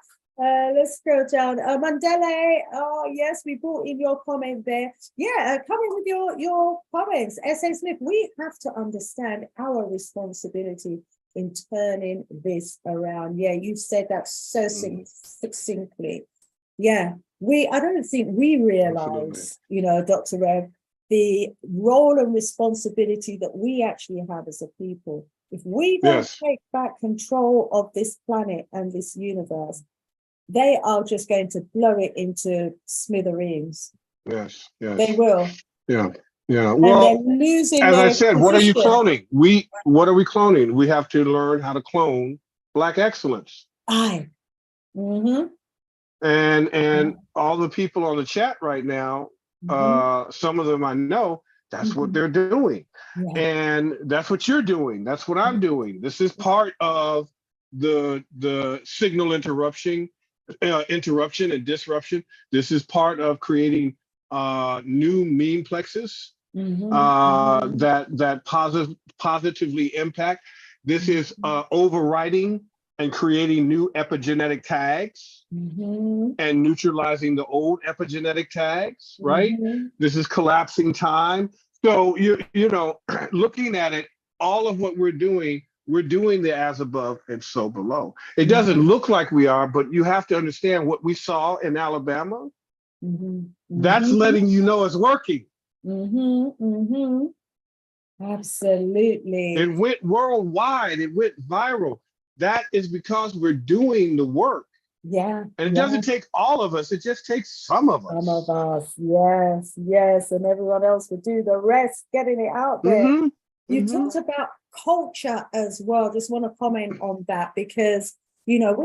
Let's scroll down. Mandela, oh yes, we brought in your comment there. Yeah, come in with your comments. S.A. Smith, we have to understand our responsibility in turning this around. Yeah, you said that so succinctly. Yeah, I don't think we realize, Dr. Rev, the role and responsibility that we actually have as a people. If we don't take back control of this planet and this universe, they are just going to blow it into smithereens. Yes. They will. Yeah. Well, losing as I said, position. what are you cloning? What are we cloning? We have to learn how to clone Black excellence. Aye. And all the people on the chat right now, some of them I know, that's what they're doing. Yeah. And that's what you're doing. That's what I'm doing. This is part of the signal interruption and disruption. This is part of creating new memeplexes that positively impact. This is overriding and creating new epigenetic tags and neutralizing the old epigenetic tags, right? This is collapsing time. So, looking at it, all of what we're doing the as above and so below. It doesn't look like we are, but you have to understand what we saw in Alabama. That's letting you know it's working. Absolutely. It went worldwide. It went viral. That is because we're doing the work. Yeah. And it doesn't take all of us. It just takes some of us. Some of us. Yes. And everyone else will do the rest, getting it out there. You talked about culture as well. Just want to comment on that because, we have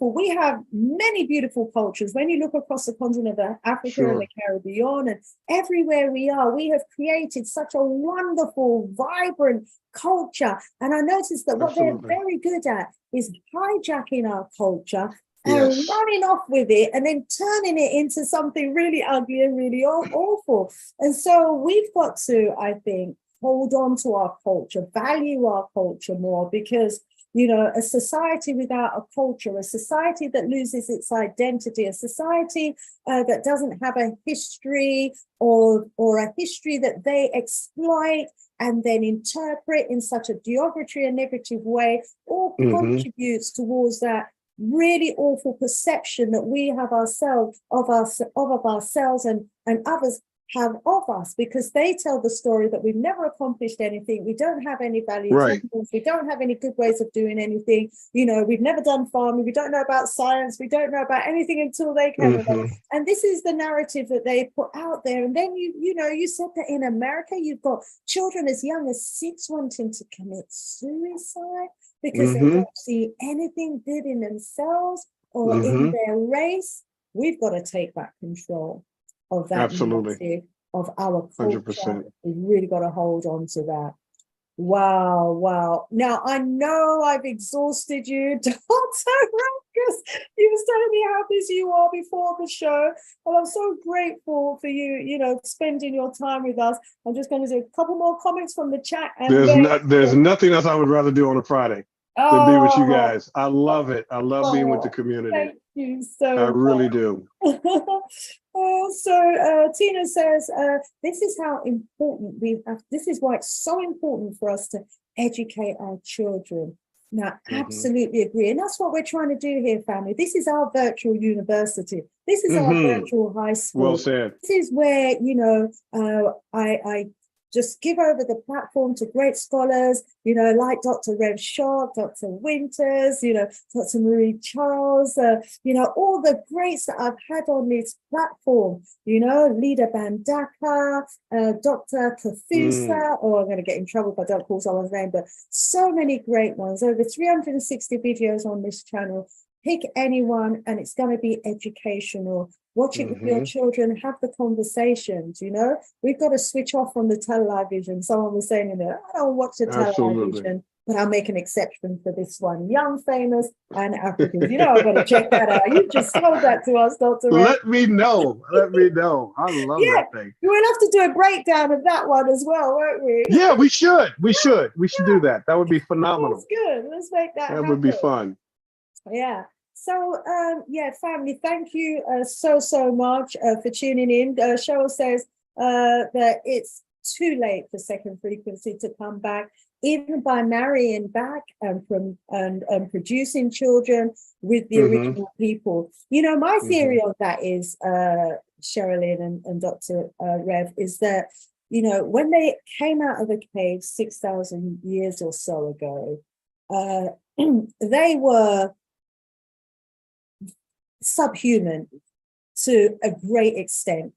we have many beautiful cultures. When you look across the continent of Africa and the Caribbean and everywhere we have created such a wonderful, vibrant culture. And I noticed that what they're very good at is hijacking our culture and running off with it and then turning it into something really ugly and really awful. And so we've got to, I think, hold on to our culture, value our culture more because, a society without a culture, a society that loses its identity, a society that doesn't have a history or a history that they exploit and then interpret in such a derogatory and negative way, all contributes towards that really awful perception that we have ourselves of ourselves and others have of us, because they tell the story that we've never accomplished anything, we don't have any value, Right. we don't have any good ways of doing anything, you know, we've never done farming, we don't know about science, we don't know about anything until they came along. And this is the narrative that they put out there. And then you know, you said that in America you've got children as young as 6 wanting to commit suicide because they don't see anything good in themselves or in their race. We've got to take back control of that narrative of our culture. 100%. We've really got to hold on to that. Wow, wow. Now, I know I've exhausted you, Dr. Ruckus. You was telling me how busy you are before the show. Well, I'm so grateful for you, you know, spending your time with us. I'm just going to do a couple more comments from the chat. And there's nothing else I would rather do on a Friday than be with you guys. I love it. I love being with the community. Thank you so I much. really do. Tina says, this is how important this is why it's so important for us to educate our children. Now, absolutely agree. And that's what we're trying to do here, family. This is our virtual university. This is our virtual high school. Well said. This is where, you know, I just give over the platform to great scholars, you know, like Dr. Rev Shaw, Dr. Winters, you know, Dr. Marie Charles, you know, all the greats that I've had on this platform, you know, Lida Bandaka, Dr. Kafusa, I'm going to get in trouble if I don't call someone's name, but so many great ones, over 360 videos on this channel. Pick anyone and it's going to be educational. Watch it with your children, have the conversations, you know. We've got to switch off from the television. Someone was saying in there, I don't watch the television, but I'll make an exception for this one. Young, famous, and Africans. You know, I'm going to check that out. You just told that to us, Dr. Ray. Let me know. Let me know. I love that thing. We'll have to do a breakdown of that one as well, won't we? Yeah, we should. We should do that. That would be phenomenal. That's good. Let's make that happen. That would be fun. Yeah. So, family, thank you so much for tuning in. Cheryl says that it's too late for Second Frequency to come back, even by marrying back and producing children with the original people. You know, my theory on that is, Sherilyn and Dr. Rev, is that, you know, when they came out of the cave 6,000 years or so ago, they were subhuman to a great extent,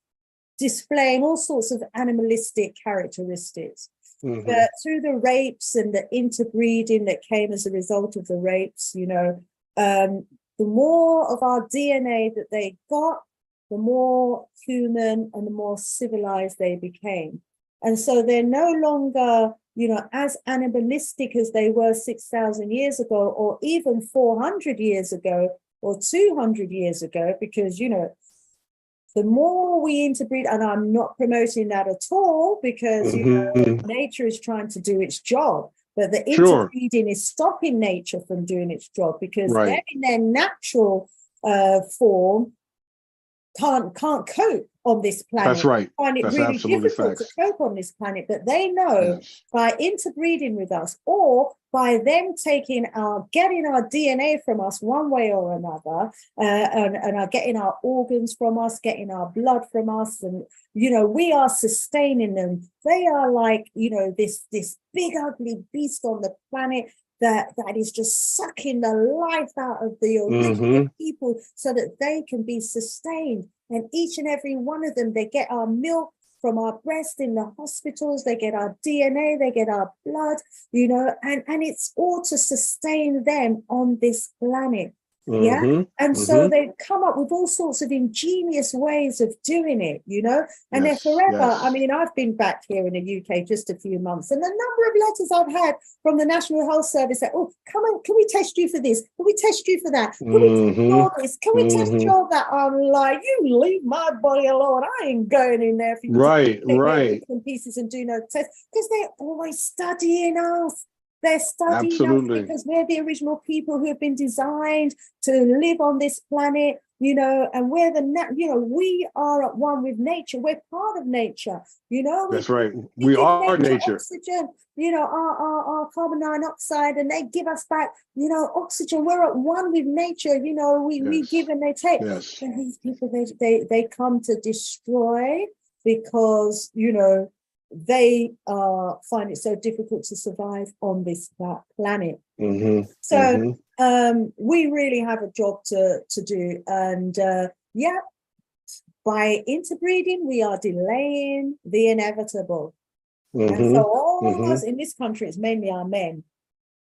displaying all sorts of animalistic characteristics. But through the rapes and the interbreeding that came as a result of the rapes, you know, the more of our DNA that they got, the more human and the more civilized they became. And so they're no longer, you know, as animalistic as they were 6,000 years ago, or even 400 years ago, or 200 years ago, because, you know, the more we interbreed, and I'm not promoting that at all, because, you know, nature is trying to do its job, but the interbreeding is stopping nature from doing its job, because they're in their natural form can't cope on this planet. That's right. Find it really difficult to cope on this planet, but they know by interbreeding with us, or by them getting our DNA from us one way or another, and are getting our organs from us, getting our blood from us, and, you know, we are sustaining them. They are like, you know, this big ugly beast on the planet that is just sucking the life out of the original people so that they can be sustained. And each and every one of them, they get our milk from our breast in the hospitals, they get our DNA, they get our blood, you know, and it's all to sustain them on this planet. And so they've come up with all sorts of ingenious ways of doing it, you know, and they're forever. I mean, I've been back here in the UK just a few months, and the number of letters I've had from the National Health Service that, oh, come on, can we test you for this? Can we test you for that? Can we test you for this? Can we test you for that? I'm like, you leave my body alone. I ain't going in there for you to take bits and pieces and do no tests, because they're always studying us. They're studying us because we're the original people who have been designed to live on this planet, you know, and we're we are at one with nature. We're part of nature, you know. That's right. We are nature. Oxygen, you know, our carbon dioxide, and they give us back, you know, oxygen. We're at one with nature, you know, we give and they take. And these people, they come to destroy because, you know, they find it so difficult to survive on this planet. Mm-hmm. So Mm-hmm. We really have a job to do. And yeah, by interbreeding, we are delaying the inevitable. Mm-hmm. And so all Mm-hmm. of us in this country, it's mainly our men,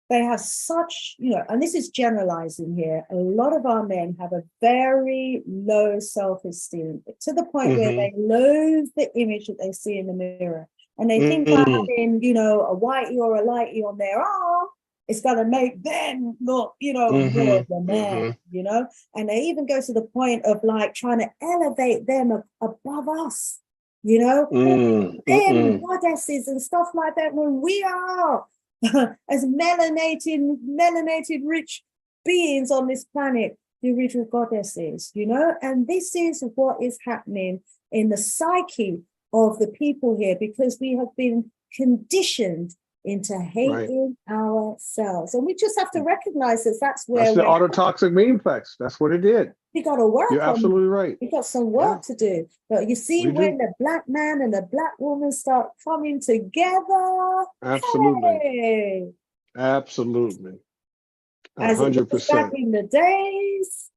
they have such, you know, and this is generalizing here, a lot of our men have a very low self-esteem to the point where they loathe the image that they see in the mirror. And they think by having, you know, a whitey or a lighty on their arm, it's going to make them look, you know, more of a man, you know. And they even go to the point of like trying to elevate them above us, you know, them goddesses and stuff like that, when we are as melanated rich beings on this planet, the original goddesses, you know. And this is what is happening in the psyche of the people here, because we have been conditioned into hating ourselves, and we just have to recognize that that's where the autotoxic memeplex. That's what it did. We got to work. You're absolutely right. We got some work to do. But you see, when the black man and the black woman start coming together, absolutely, hey, absolutely, 100%. Back in the days,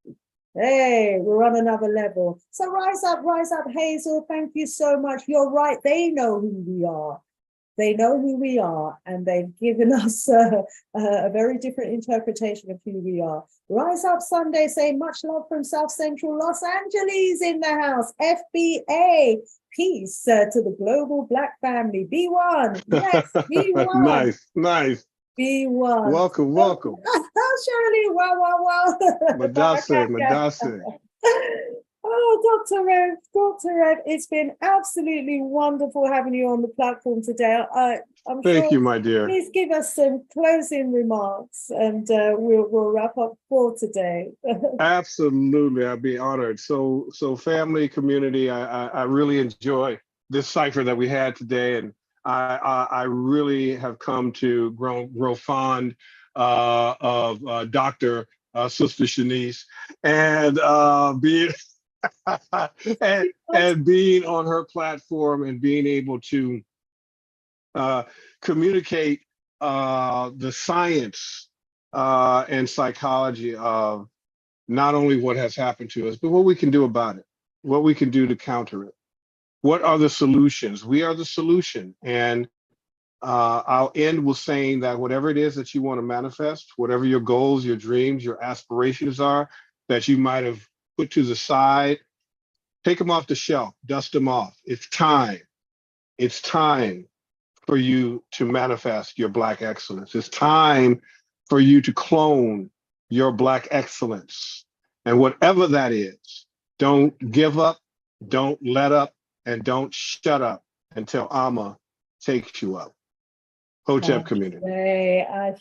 hey, we're on another level. So rise up, Hazel. Thank you so much. You're right. They know who we are. They know who we are, and they've given us a very different interpretation of who we are. Rise Up Sunday, say much love from South Central Los Angeles in the house. FBA, peace to the global black family. B1, yes, B1. Nice. B1. Welcome. Shirley, wow. Madase. Oh, Dr. Rev, it's been absolutely wonderful having you on the platform today. Thank you, my dear. Please give us some closing remarks, and we'll wrap up for today. Absolutely, I'd be honored. So family, community, I really enjoy this cipher that we had today, and I really have come to grow fond of Dr. Sister Shanice, and being and being on her platform and being able to communicate the science and psychology of not only what has happened to us, but what we can do about it, what we can do to counter it. What are the solutions? We are the solution. And I'll end with saying that whatever it is that you want to manifest, whatever your goals, your dreams, your aspirations are that you might have put to the side, take them off the shelf, dust them off. It's time. It's time for you to manifest your Black excellence. It's time for you to clone your Black excellence. And whatever that is, don't give up, don't let up, and don't shut up until Amma takes you up. Hotep community. Ashe.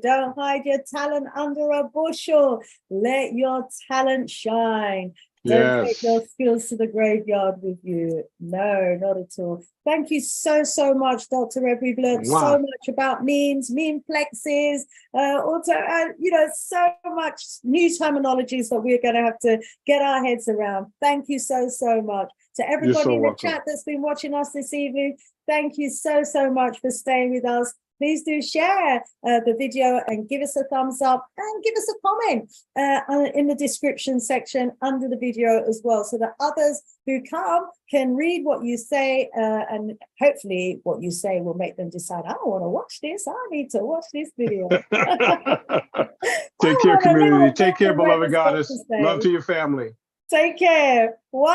Don't hide your talent under a bushel. Let your talent shine. Don't take your skills to the graveyard with you. No, not at all. Thank you so much, Dr. Rev. We've learned so much about memes, memeplexes, so much new terminologies that we're going to have to get our heads around. Thank you so much. To everybody in the chat that's been watching us this evening, thank you so much for staying with us. Please do share the video and give us a thumbs up and give us a comment in the description section under the video as well, so that others who come can read what you say, and hopefully what you say will make them decide, I want to watch this. I need to watch this video. Take care, community. Take care, beloved goddess. Love to your family. Take care.